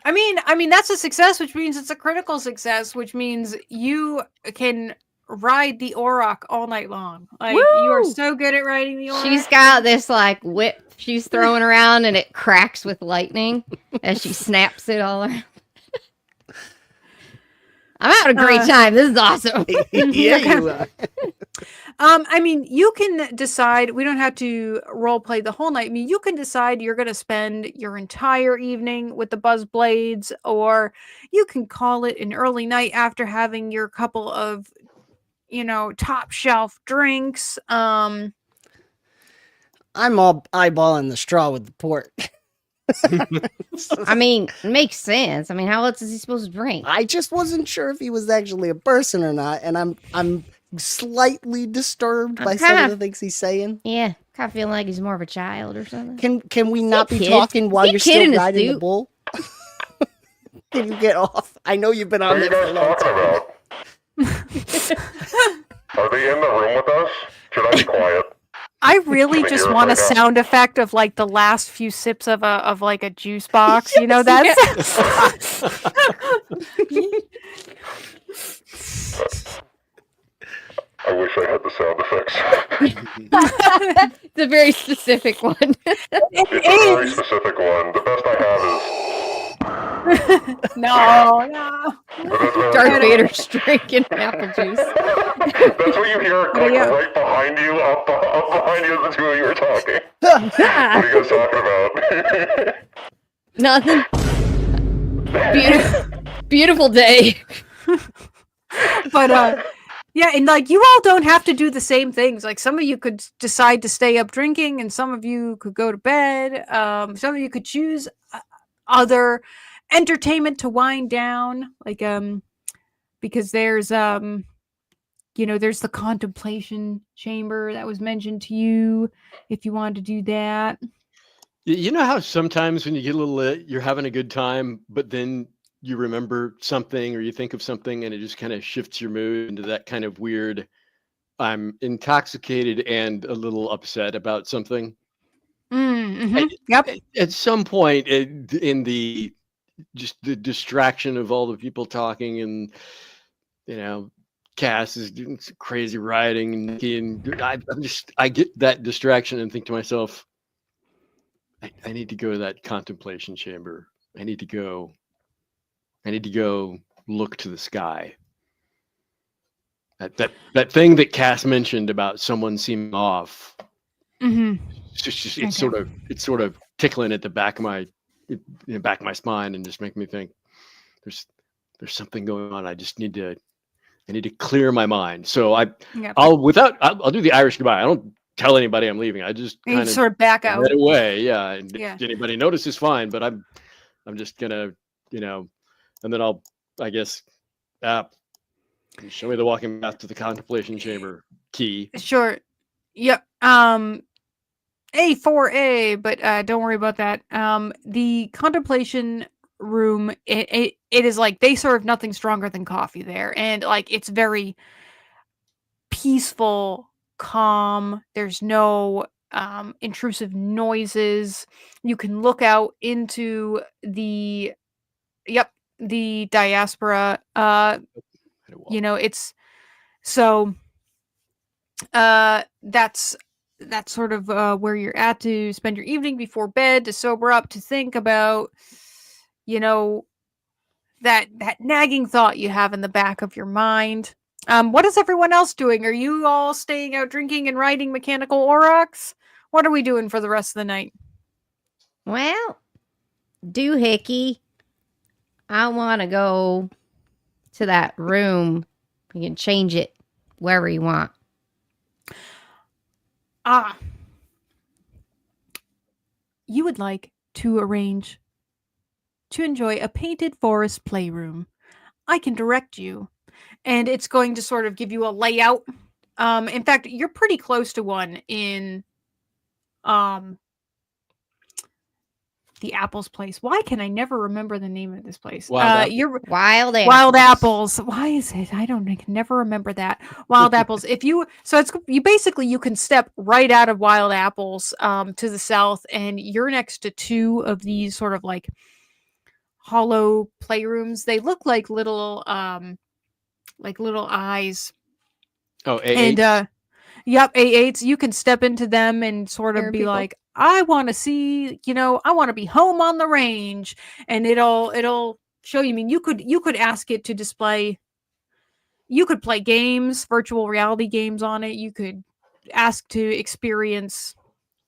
I mean that's a success, which means it's a critical success, which means you can ride the Auroch all night long. Like you are Woo! so good at riding the Auroch. She's got this like whip she's throwing around, and it cracks with lightning as she snaps it all around. I'm having a great time. This is awesome. Yeah, Okay. you are. I mean, you can decide. We don't have to role play the whole night. I mean, you can decide you're going to spend your entire evening with the Buzzblades, or you can call it an early night after having your couple of, top shelf drinks. I'm all eyeballing the straw with the port. I mean, it makes sense. I mean, how else is he supposed to drink? I just wasn't sure if he was actually a person or not, and I'm slightly disturbed by some of the things he's saying. Yeah, kind of feeling like he's more of a child or something. Can we not be kid? talking while Is he you're a kid still in a riding the suit? bull? Can you get off? I know you've been What on are you there for a guys long talking time. about? Are they in the room with us? Should I be quiet? I really Can I just hear it want a right now? sound effect of like the last few sips of a juice box. That's I wish I had the sound effects. It's a very specific one. It's a very specific one. The best I no. have is. But that's very Darth good. Vader's drinking apple juice. That's what you hear like, Yeah. right behind you, up behind you, the two of you are talking. What are you guys talking about? Nothing. Beautiful day. But yeah, and like you all don't have to do the same things. Like some of you could decide to stay up drinking, and some of you could go to bed. Some of you could choose other entertainment to wind down, like because there's there's the contemplation chamber that was mentioned to you if you wanted to do that. You know how sometimes when you get a little lit, you're having a good time, but then you remember something or you think of something and it just kind of shifts your mood into that kind of weird, I'm intoxicated and a little upset about something. Yep. At some point in the distraction of all the people talking and, Cass is doing some crazy writing and Nicky, and I get that distraction and think to myself, I need to go to that contemplation chamber. I need to go look to the sky. That thing that Cass mentioned about someone seeming off. It's sort of tickling at the back of my spine and just making me think there's something going on. I need to clear my mind. So I'll do the Irish goodbye. I don't tell anybody I'm leaving. I just And you kind of sort of back out. head away. Yeah. And Yeah. if anybody notices, fine. But I'm just gonna, and then I'll, I guess, show me the walking path to the contemplation chamber key. Sure. Yep. A4A, but don't worry about that. The contemplation room, it is like they serve nothing stronger than coffee there, and like it's very peaceful, calm. There's no intrusive noises. You can look out into the diaspora. It's so that's sort of where you're at to spend your evening before bed, to sober up, to think about that nagging thought you have in the back of your mind. What is everyone else doing? Are you all staying out drinking and riding mechanical aurochs? What are we doing for the rest of the night? Well, doohickey, I want to go to that room. You can change it wherever you want. You would like to arrange to enjoy a painted forest playroom. I can direct you. And it's going to sort of give you a layout. In fact, you're pretty close to one in the Apples place. Why can I never remember the name of this place? Wild Apple. You're Wild apples. Wild Apples. Why is it? I can never remember that. Wild Apples. If you it's you can step right out of Wild Apples to the south, and you're next to two of these sort of like hollow playrooms. They look like little eyes. Oh, And A8. yep, A8s. You can step into them and sort of There are be people. like, I want to see, I want to be home on the range, and it'll show you. I mean, you could ask it to display. You could play games, virtual reality games on it. You could ask to experience,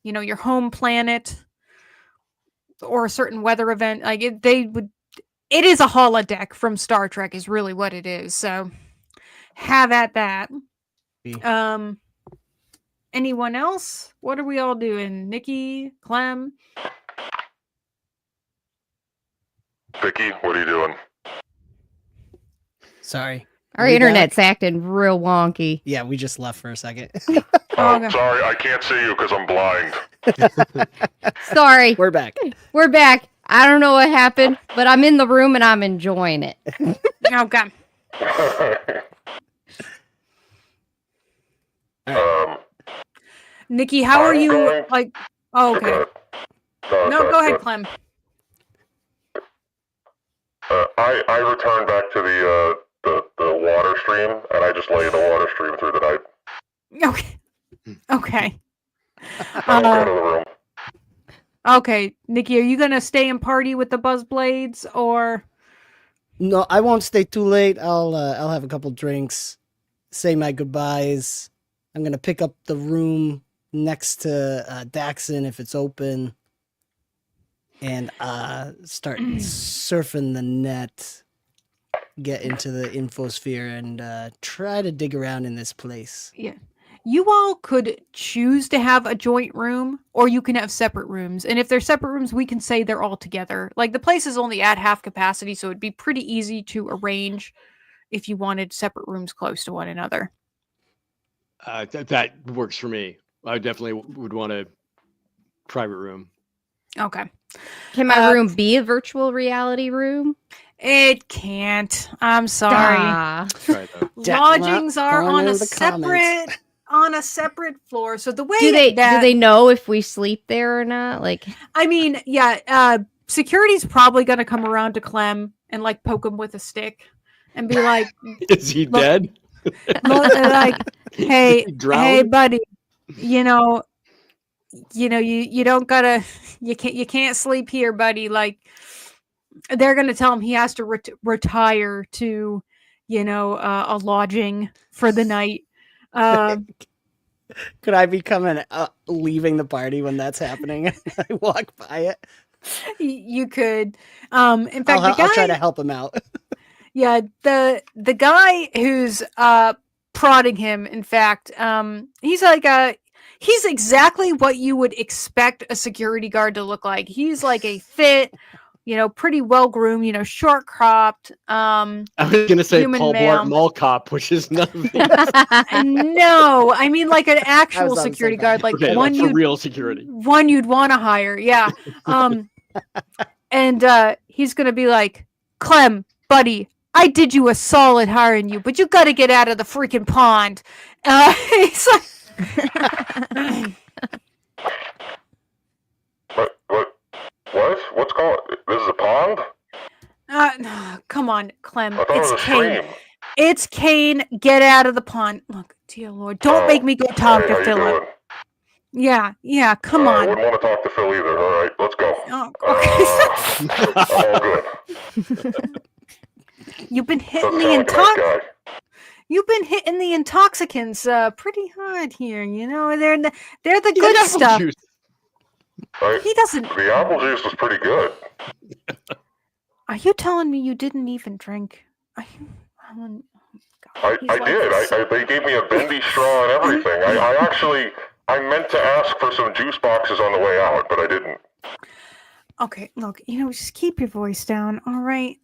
your home planet or a certain weather event. Like it is a holodeck from Star Trek, is really what it is. So have at that. Anyone else? What are we all doing? Nicky, Klem? Vicky, what are you doing? Sorry. Our Are we internet's back? acting real wonky. Yeah, we just left for a second. Oh, Okay. sorry, I can't see you because I'm blind. Sorry. We're back. We're back. I don't know what happened, but I'm in the room and I'm enjoying it. Okay. Nicky, how are I'm you? going- Like, oh, okay. No, go ahead, Clem. I return back to the water stream, and I just lay in the water stream through the night. Okay. Okay. I don't go to the room. Okay, Nicky, are you gonna stay and party with the Buzzblades, or? No, I won't stay too late. I'll have a couple drinks, say my goodbyes. I'm gonna pick up the room next to Daxxon if it's open, and start surfing the net, get into the infosphere, and try to dig around in this place. Yeah. You all could choose to have a joint room, or you can have separate rooms. And if they're separate rooms, we can say they're all together. Like, the place is only at half capacity, so it'd be pretty easy to arrange if you wanted separate rooms close to one another. That works for me. I definitely would want a private room. Okay. Can my room be a virtual reality room? It can't. I'm sorry. Ah. Try it though. Lodgings are Going on in a the comments. separate floor. So the way Do that they know if we sleep there or not? Like, I mean, yeah, security's probably gonna come around to Clem and like poke him with a stick and be like, Is he Look- dead? like, hey, Drowned? hey, buddy, you don't gotta, you can't sleep here, buddy. Like, they're gonna tell him he has to retire to, a lodging for the night. Could I be coming leaving the party when that's happening? I walk by it. You could. In fact, the guy. I'll try to help him out. Yeah, the guy who's prodding him, in fact, he's like he's exactly what you would expect a security guard to look like. He's like a fit, pretty well groomed, short cropped. I was gonna say Human Paul male. Blart Mall Cop, which is none of these. No, I mean like an actual on the security same guard, like Okay, one like for real security. you'd want to hire. Yeah. And he's gonna be like, Clem, buddy, I did you a solid hiring you, but you got to get out of the freaking pond. He's like, What? What's going? This is a pond? come on, Clem, I thought it it's was a Kane. stream. It's Kane. Get out of the pond. Look, dear Lord, don't make me go talk Hey, to how you Philip. doing? Yeah, come I on. wouldn't want to talk to Phil either. All right, let's go. Oh, I'm all good. You've been hitting Doesn't the sound like a nice guy. You've been hitting the intoxicants pretty hard here. They're the He good had apple stuff. juice. Right? He doesn't. The apple juice was pretty good. Are you telling me you didn't even drink? Are you? Oh, God, he's I like did. this. They gave me a bendy straw and everything. I meant to ask for some juice boxes on the way out, but I didn't. Okay, look, just keep your voice down. All right,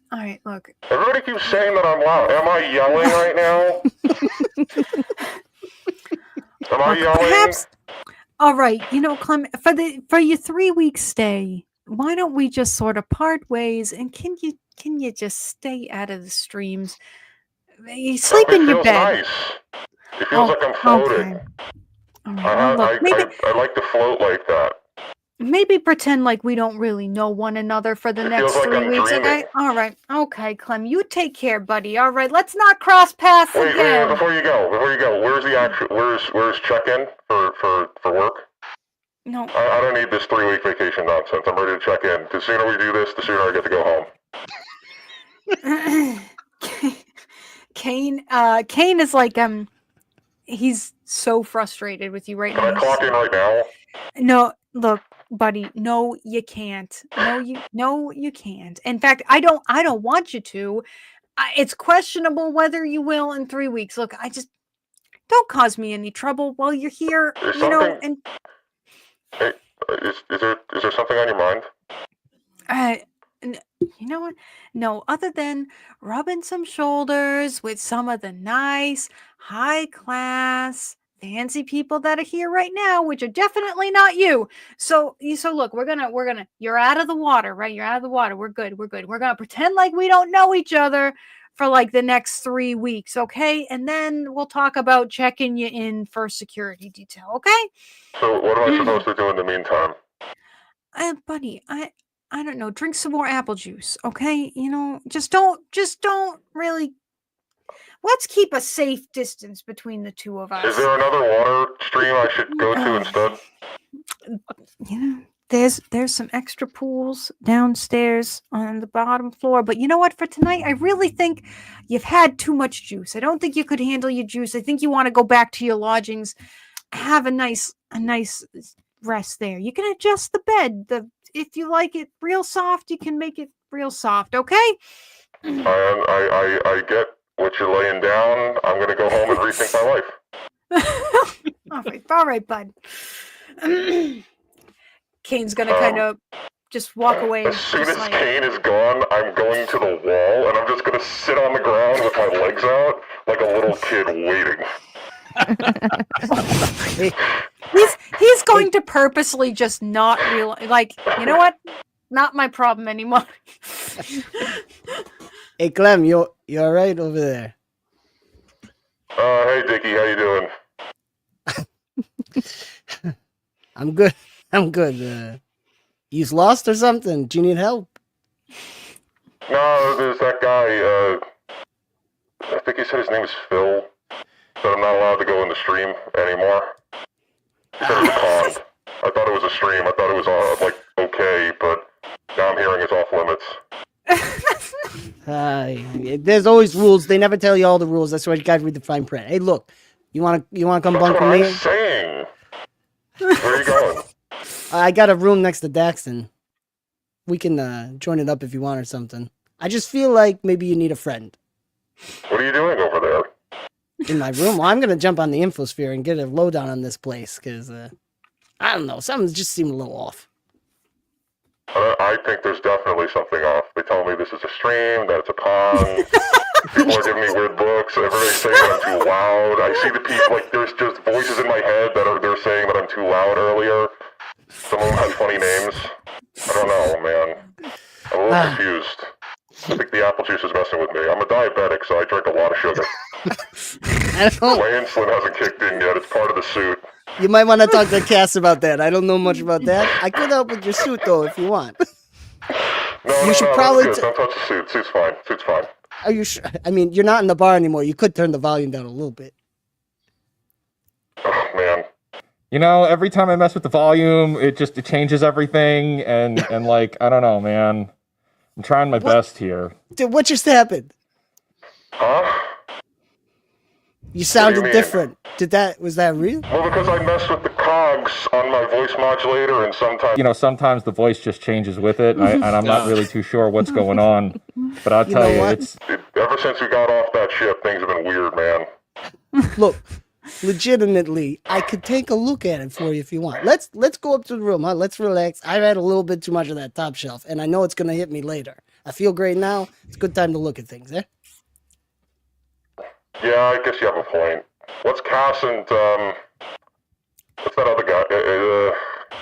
look. Everybody keeps saying that I'm loud. Am I yelling right now? Am I yelling? Perhaps. All right, Clem, for your 3-week stay, why don't we just sort of part ways? And can you just stay out of the streams? You sleep It in your feels bed. nice. It feels like I'm floating. Okay. All right. Well, look, I like to float like that. maybe pretend like we don't really know one another for the It next feels like 3 I'm weeks. dreaming. Okay. All right. Okay, Clem. You take care, buddy. All right. Let's not cross paths Wait, again. before you go, where's the actual, where's check-in for work? No. I don't need this 3-week vacation nonsense. I'm ready to check in. The sooner we do this, the sooner I get to go home. Kane is like he's so frustrated with you right Can I now. clock in right now? No, look, buddy, no you can't. No you can't. In fact, I don't want you to. It's questionable whether you will in 3 weeks. Look, I just don't cause me any trouble while you're here, There's you know, something- and Hey, is there something on your mind? you know what? No, other than rubbing some shoulders with some of the nice, high class, fancy people that are here right now, which are definitely not you. So look, we're gonna you're out of the water, right? You're out of the water. We're good. We're gonna pretend like we don't know each other for like the next 3 weeks, okay? And then we'll talk about checking you in for security detail, okay? So what am I supposed to do in the meantime? Buddy, I don't know. Drink some more apple juice, okay? You know, just don't really. Let's keep a safe distance between the two of us. Is there another water stream I should go to instead? You know, there's some extra pools downstairs on the bottom floor, but you know what? For tonight, I really think you've had too much juice. I don't think you could handle your juice. I think you want to go back to your lodgings, have a nice rest there. You can adjust the bed. If you like it real soft, you can make it real soft, okay? I get what you're laying down. I'm gonna go home and rethink my life. All right, bud. Kane's gonna kind of just walk away. As soon just as like, Kane is gone, I'm going to the wall and I'm just gonna sit on the ground with my legs out like a little kid waiting. he's going to purposely just not realize, like, you know what? Not my problem anymore. Hey, Clem, you all right over there? Hey Dickie, how you doing? I'm good. I'm good. You's lost or something? Do you need help? No, there's that guy, I think he said his name is Phil, that I'm not allowed to go in the stream anymore. He said it was a pond. I thought it was a stream. I thought it was, like, okay, but now I'm hearing it's off limits. There's always rules. They never tell you all the rules. That's why you gotta read the fine print. Hey, look, you wanna come That's bunk what with I'm me? saying. Where are you going? I got a room next to Daxxon. We can join it up if you want or something. I just feel like maybe you need a friend. What are you doing over there? In my room? Well, I'm gonna jump on the infosphere and get a lowdown on this place, because, I don't know, something just seemed a little off. I think there's definitely something off. They tell me this is a stream, that it's a pond. People are giving me weird looks. Everybody's saying that I'm too loud. I see the people, like, there's just voices in my head they're saying that I'm too loud earlier. Some of them have funny names. I don't know, man. I'm a little confused. I think the apple juice is messing with me. I'm a diabetic, so I drink a lot of sugar. My insulin hasn't kicked in yet. It's part of the suit. You might want to talk to Cass about that. I don't know much about that. I could help with your suit, though, if you want. No, should no, probably that's good. Don't touch the suit. Suit's fine. Suit's fine. Are you sure? I mean, you're not in the bar anymore. You could turn the volume down a little bit. Oh, man. You know, every time I mess with the volume, it changes everything, and like, I don't know, man. I'm trying my best here. Dude, what just happened? Huh? You sounded mean? different. Was that real? Well, because I messed with the cogs on my voice modulator, and sometimes... You know, sometimes the voice just changes with it, and I'm not really too sure what's going on. But I'll tell you, what? Ever since we got off that ship, things have been weird, man. Look, legitimately, I could take a look at it for you if you want. Let's go up to the room, huh? Let's relax. I've had a little bit too much of that top shelf, and I know it's gonna hit me later. I feel great now. It's a good time to look at things, eh? Yeah, I guess you have a point. What's Cass and, what's that other guy?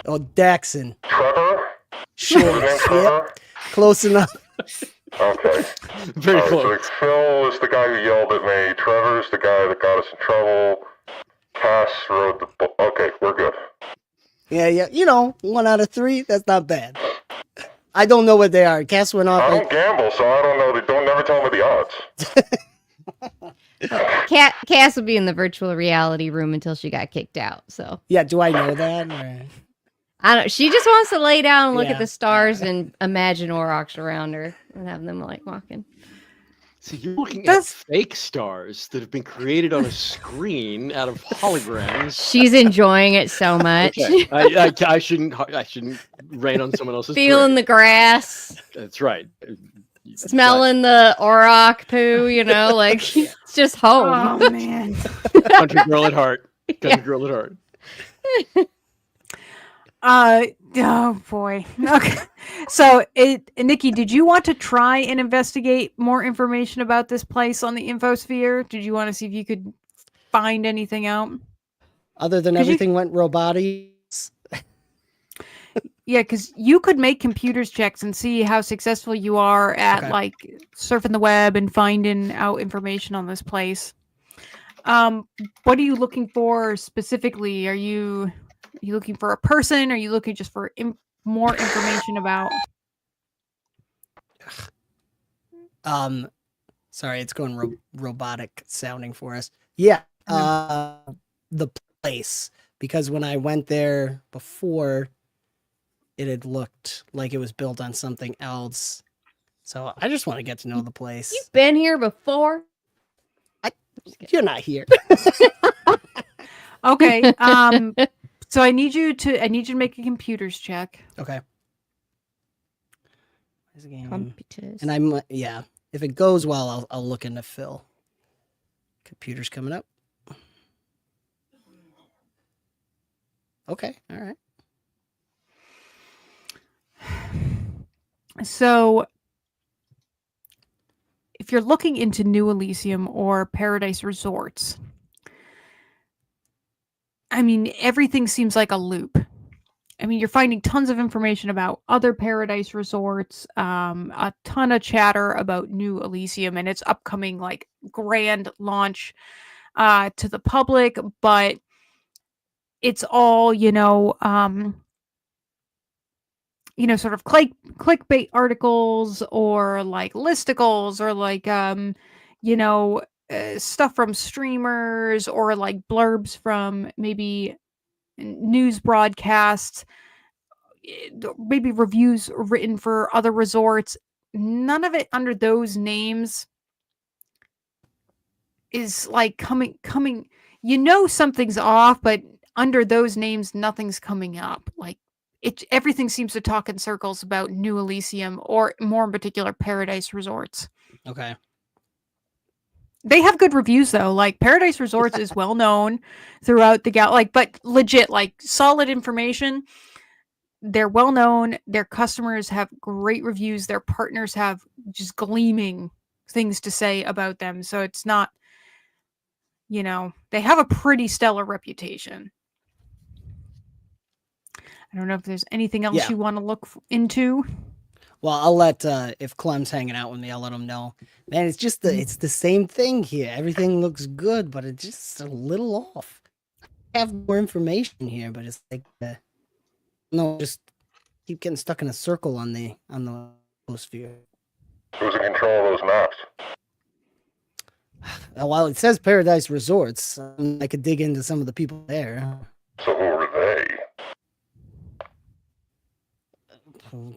Oh, Daxxon. Trevor? What's your Sure. name, Yep. Trevor? Close enough. Okay. Very Alright, so close. Phil is the guy who yelled at me. Trevor's the guy that got us in trouble. Cass wrote the book. Okay, we're good. Yeah, yeah. 1 out of 3. That's not bad. I don't know what they are. Cass went off. I don't gamble, so I don't know. Don't never tell me the odds. Cass would be in the virtual reality room until she got kicked out. So Yeah, do I know that? Or... I don't. She just wants to lay down and look Yeah. at the stars and imagine Aurochs around her and have them like walking. So you're looking That's- at fake stars that have been created on a screen out of holograms. She's enjoying it so much. Okay. I shouldn't rain on someone else's Feeling parade. the grass, That's right. smelling the Auroch poo. Like it's just home. Oh man. Country girl at heart. Country girl at heart. Oh boy. Okay. So, Nikki, did you want to try and investigate more information about this place on the infosphere? Did you want to see if you could find anything out? Other than 'Cause you- everything went robotic. Yeah, because you could make computers checks and see how successful you are at Okay. like surfing the web and finding out information on this place. What are you looking for specifically? Are you looking for a person? Are you looking just for more information about? Sorry, it's going robotic sounding for us. Yeah, the place, because when I went there before, it had looked like it was built on something else. So I just want to get to know the place. You've been here before. You're not here. Okay. So I need you to make a computers check. Okay. Where's the game? Computers. And I'm if it goes well, I'll look into Phil. Computer's coming up. Okay, all right. So if you're looking into New Elisium or Paradise Resorts, I mean, everything seems like a loop. I mean, you're finding tons of information about other Paradise Resorts, a ton of chatter about New Elisium and its upcoming like grand launch to the public, but it's all, sort of clickbait articles or like listicles or like, stuff from streamers or like blurbs from maybe news broadcasts, maybe reviews written for other resorts. None of it under those names is like coming, something's off, but under those names, nothing's coming up. Like everything seems to talk in circles about New Elisium or more in particular, Paradise Resorts. Okay. They have good reviews though. Like Paradise Resorts is well known throughout the but legit, like solid information. They're well known. Their customers have great reviews. Their partners have just gleaming things to say about them. So it's not, they have a pretty stellar reputation. I don't know if there's anything else you want to look into. Well, I'll let if Clem's hanging out with me, I'll let him know. Man, it's just it's the same thing here. Everything looks good, but it's just a little off. I have more information here, but it's like no, just keep getting stuck in a circle on the atmosphere. Who's in control of those maps? While it says Paradise Resorts, I could dig into some of the people there. So who are they?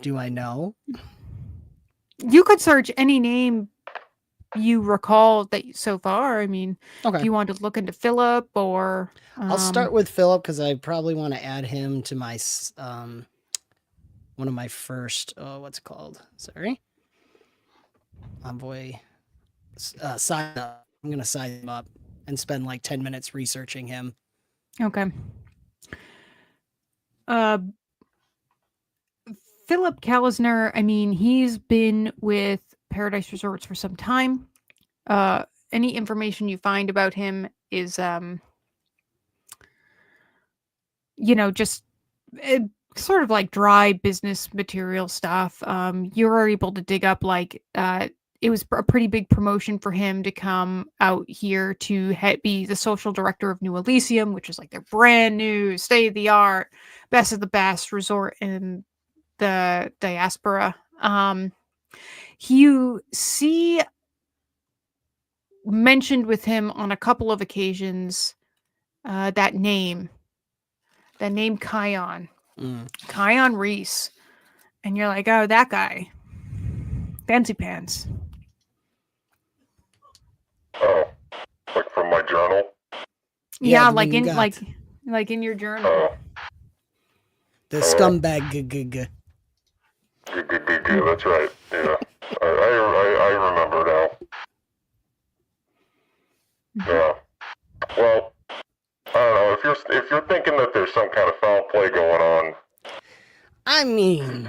Do I know? You could search any name you recall that so far. I mean, Okay. if you want to look into Philip or I'll start with Philip because I probably want to add him to my one of my first what's it called? Sorry, envoy sign up. I'm gonna sign him up and spend like 10 minutes researching him. Okay. Philip Kallisner, I mean, he's been with Paradise Resorts for some time. Any information you find about him is, just sort of like dry business material stuff. You were able to dig up like it was a pretty big promotion for him to come out here to be the social director of New Elisium, which is like their brand new, state of the art, best of the best resort in the diaspora. You see mentioned with him on a couple of occasions that name Kion. Kion Reese. And you're like, oh, that guy. Fancy pants. Oh, like from my journal? Yeah, the like one you in got. like in your journal. Oh, The scumbag. good, that's right. Yeah, I remember now. Yeah. Well, I don't know, if you're thinking that there's some kind of foul play going on, I mean,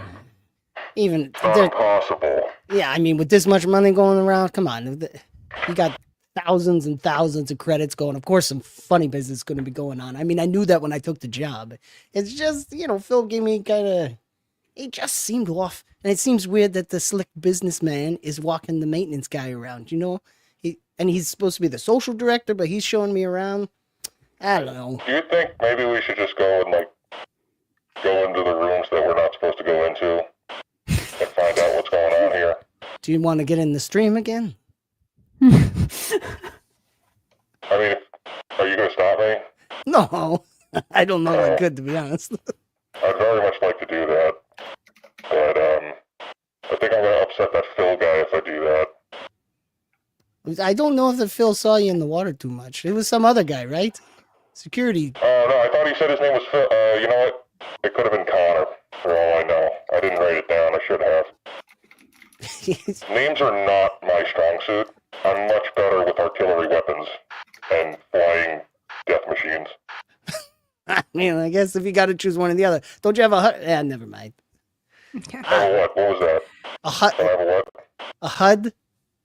even it's not there, impossible. yeah, I mean, with this much money going around, come on, you got thousands and thousands of credits going. Of course, some funny business is going to be going on. I mean, I knew that when I took the job. It's just, Phil gave me it just seemed off. And it seems weird that the slick businessman is walking the maintenance guy around, he's supposed to be the social director, but he's showing me around. I don't know. Do you think maybe we should just go and, go into the rooms that we're not supposed to go into and find out what's going on here? Do you want to get in the stream again? I mean, are you going to stop me? No, I don't know that good, to be honest. I'd very much like to do that, but I think I'm going to upset that Phil guy if I do that. I don't know if the Phil saw you in the water too much. It was some other guy, right? Security. Oh, no, I thought he said his name was Phil. You know what? It could have been Connor, for all I know. I didn't write it down. I should have. Names are not my strong suit. I'm much better with artillery weapons and flying death machines. I mean, I guess if you got to choose one or the other. Don't you have a HUD? Yeah, never mind. Okay. I have a what? What was that? A HUD. I have a what? A HUD.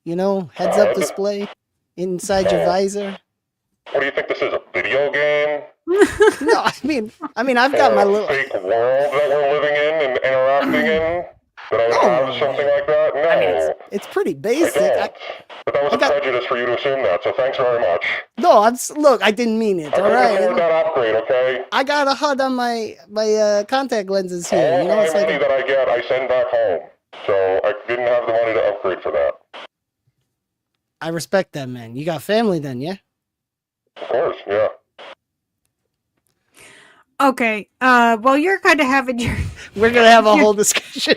Heads up HUD? display inside your visor. What do you think this is, a video game? No, I mean, I've got Or my a little. fake world that we're living in and interacting in? That I would have something like that? No. I mean, it's pretty I basic. don't. But that was I a got- prejudice for you to assume that, so thanks very much. Look, I didn't mean it. I All can right. afford that upgrade, okay? I got a HUD on my contact lenses here. All my It's like money that I get, I send back home. So I didn't have the money to upgrade for that. I respect that, man. You got family then, yeah? Of course, yeah. Okay. Well, you're kind of having your We're gonna have a whole discussion.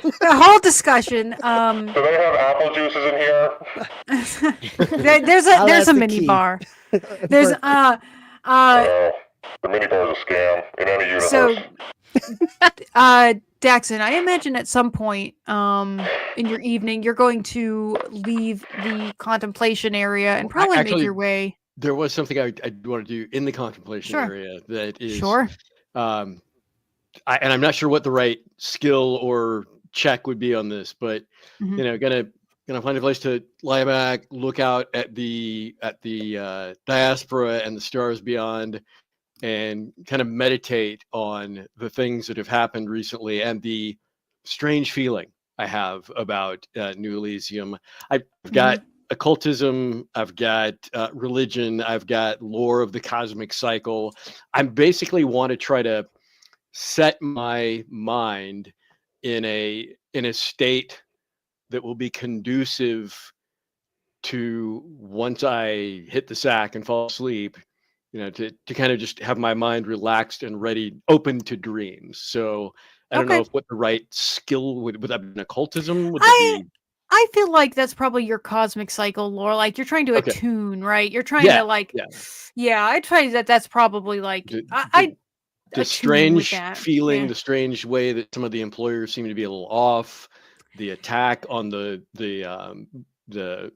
discussion. Do they have apple juices in here? There's I'll a ask the mini key. bar. There's The minibar is a scam in any universe. so Daxxon, I imagine at some point in your evening you're going to leave the contemplation area and probably make Actually, your way. There was something I want to do in the contemplation Sure. area that is Sure. and I'm not sure what the right skill or check would be on this, but Mhm. gonna find a place to lie back, look out at the diaspora and the stars beyond, and kind of meditate on the things that have happened recently and the strange feeling I have about New Elysium. I've got occultism, I've got religion, I've got lore of the cosmic cycle. I basically want to try to set my mind in a state that will be conducive to, once I hit the sack and fall asleep, to kind of just have my mind relaxed and ready, open to dreams. So I don't know Okay. what the right skill would that be. An occultism? Would that be? I feel like that's probably your cosmic cycle lore. Like you're trying to Okay. attune, right? You're trying Yeah, to like, yeah. I'd try that's probably like The- I The attune strange with that. feeling, Yeah. the strange way that some of the employers seem to be a little off, the attack on the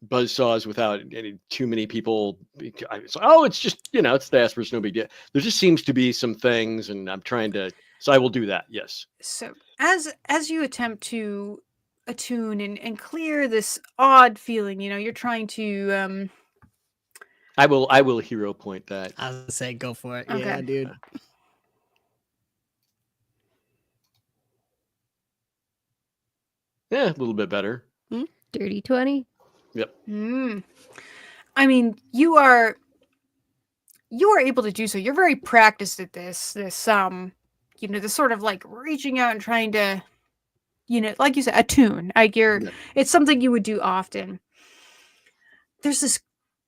buzzsaws without any too many people. It's just it's diaspora, no big deal. There just seems to be some things, and I'm trying to. So I will do that. Yes. So as you attempt to attune and clear this odd feeling, you're trying to I will hero point that. I was gonna say, go for it. Okay. Yeah, dude. Yeah, a little bit better. Dirty 20. Yep. I mean, you are able to do so. You're very practiced at this this sort of like reaching out and trying to, like you said, attune. Like it's something you would do often. There's this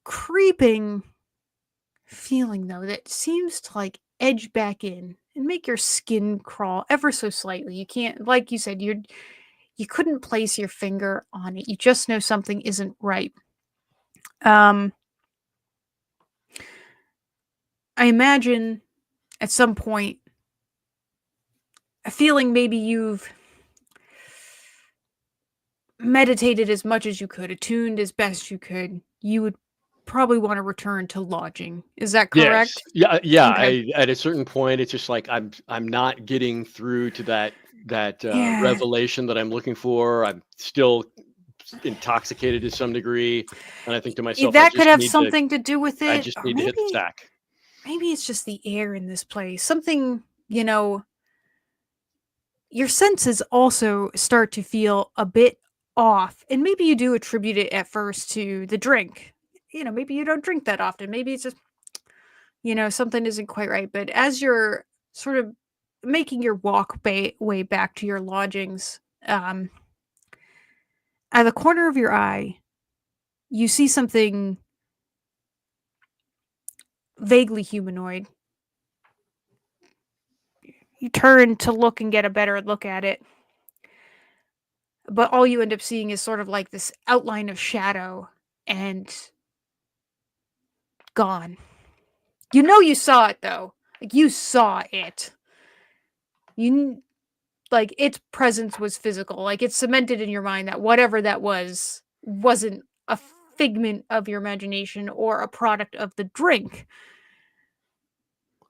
creeping feeling though that seems to like edge back in and make your skin crawl ever so slightly. You can't, like you said, you couldn't place your finger on it. You just know something isn't right. I imagine at some point a feeling maybe you've meditated as much as you could, attuned as best you could, you would probably want to return to lodging. Is that correct? Yes. Yeah. Okay. At a certain point, it's just like I'm not getting through to that Yeah. revelation that I'm looking for. I'm still intoxicated to some degree, and I think to myself, That could have something to do with it. I just or need to hit the sack. Maybe it's just the air in this place. Something, your senses also start to feel a bit off. And maybe you do attribute it at first to the drink. Maybe you don't drink that often. Maybe it's just, something isn't quite right. But as you're sort of making your way back to your lodgings, at the corner of your eye, you see something vaguely humanoid. You turn to look and get a better look at it. But all you end up seeing is sort of like this outline of shadow and gone. You saw it though. Like you saw it. Like its presence was physical. Like it's cemented in your mind that whatever that wasn't a figment of your imagination or a product of the drink.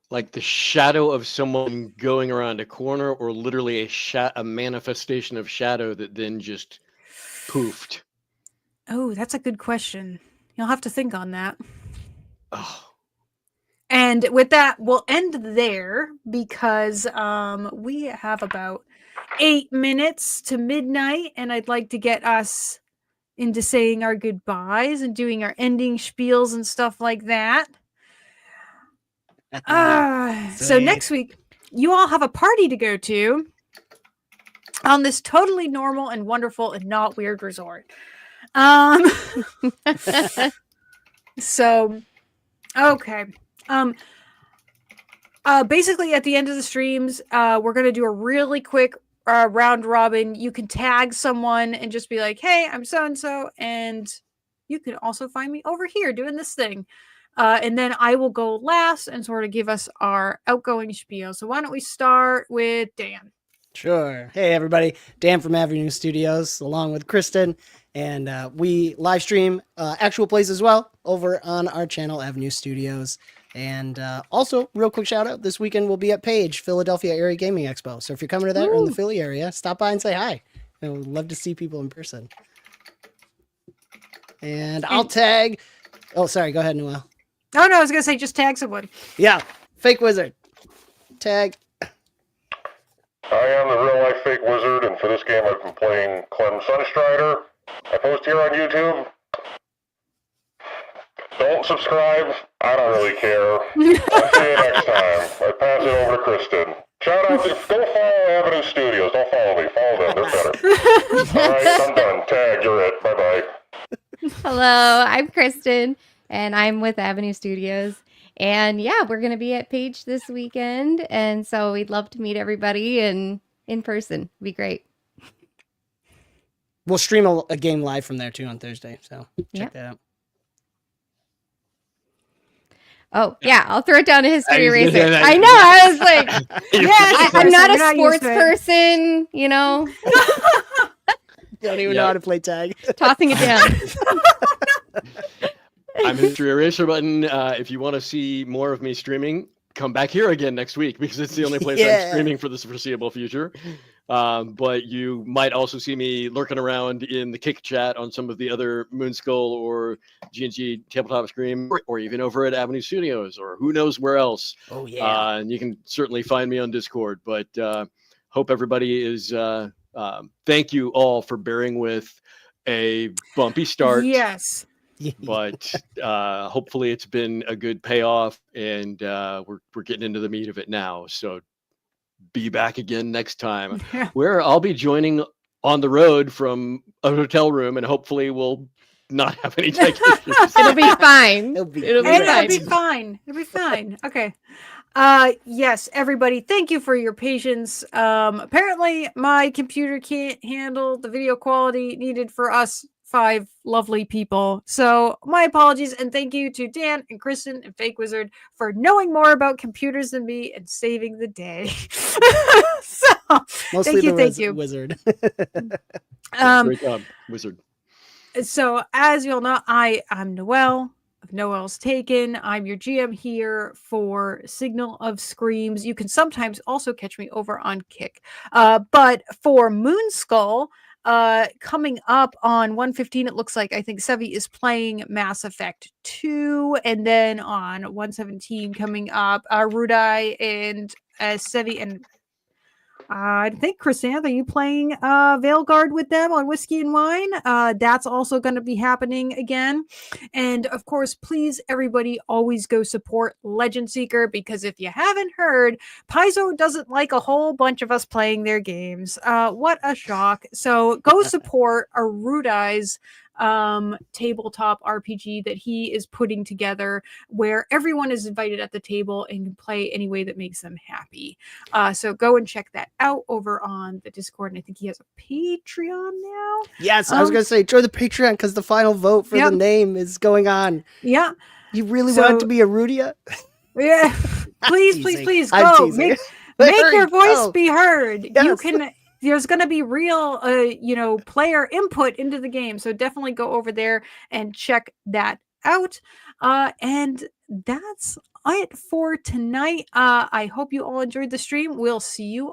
Like the shadow of someone going around a corner, or literally a manifestation of shadow that then just poofed. Oh, that's a good question. You'll have to think on that. Oh. And with that, we'll end there because we have about 8 minutes to midnight, and I'd like to get us into saying our goodbyes and doing our ending spiels and stuff like that. So next week, you all have a party to go to on this totally normal and wonderful and not weird resort. So, okay. Basically, at the end of the streams, we're going to do a really quick round robin. You can tag someone and just be like, hey, I'm so-and-so, and you can also find me over here doing this thing. And then I will go last and sort of give us our outgoing spiel. So why don't we start with Dan? Sure. Hey, everybody. Dan from Avenue Studios, along with Kristen. And we live stream actual plays as well over on our channel, Avenue Studios. And also, real quick shout out, this weekend we'll be at Page, Philadelphia Area Gaming Expo. So if you're coming to that or in the Philly area, stop by and say hi. And we'd love to see people in person. And I'll tag... Oh, sorry. Go ahead, Noel. Oh, no, I was going to say just tag someone. Yeah. Fake Wizard. Tag. I am the real-life fake wizard, and for this game I've been playing Klem Sunstrider. I post here on YouTube. Don't subscribe. I don't really care. I'll see you next time. I pass it over to Kristen. Shout out to... Go follow Avenue Studios. Don't follow me. Follow them. They're better. All right, I'm done. Tag, you're it. Bye-bye. Hello, I'm Kristen, and I'm with Avenue Studios. And yeah, we're going to be at Page this weekend. And so we'd love to meet everybody in person. It'd be great. We'll stream a game live from there too on Thursday. So check that out. Oh, yeah, I'll throw it down to History I was gonna Eraser. say that. I know, I was like, Yeah, I'm not a We're sports used to it. person, you know, Don't even know how to play tag. tossing it down. I'm History Eraser button. If you want to see more of me streaming, come back here again next week because it's the only place I'm streaming for the foreseeable future. But you might also see me lurking around in the Kick chat on some of the other Moonskull or G&G Tabletop Scream, or even over at Avenue Studios, or who knows where else. Oh, yeah. And you can certainly find me on Discord. But hope everybody is Thank you all for bearing with a bumpy start. Yes. But hopefully it's been a good payoff, and we're getting into the meat of it now. So be back again next time, where I'll be joining on the road from a hotel room, and hopefully we'll not have any tech issues. It'll be fine. It'll be It'll be great. It'll fine. be fine. It'll be fine. Okay. Yes, everybody, thank you for your patience. Apparently my computer can't handle the video quality needed for us 5 lovely people. So my apologies, and thank you to Dan and Kristen and Fake Wizard for knowing more about computers than me and saving the day. So Mostly thank you. wizard. Great job, Wizard. So as you all know, I'm Noelle of Noelle's Taken. I'm your GM here for Signal of Screams. You can sometimes also catch me over on Kick. But for Moonskull, coming up on 115, it looks like I think Sevi is playing Mass Effect 2, and then on 117 coming up, Rudai and Sevi and I think Chrysanthi, you playing Veilguard with them on Whiskey and Wine. That's also going to be happening again. And of course, please, everybody, always go support Legend Seeker, because if you haven't heard, Paizo doesn't like a whole bunch of us playing their games. What a shock. So go support Arudai's tabletop RPG that he is putting together, where everyone is invited at the table and can play any way that makes them happy. So go and check that out over on the Discord. And I think he has a Patreon now. Yes, I was going to say, join the Patreon because the final vote for the name is going on. Yeah. You really want it to be Arudia? Yeah. Please, please, please go. Make your voice be heard. Yes. You can. There's going to be real, player input into the game. So definitely go over there and check that out. And that's it for tonight. I hope you all enjoyed the stream. We'll see you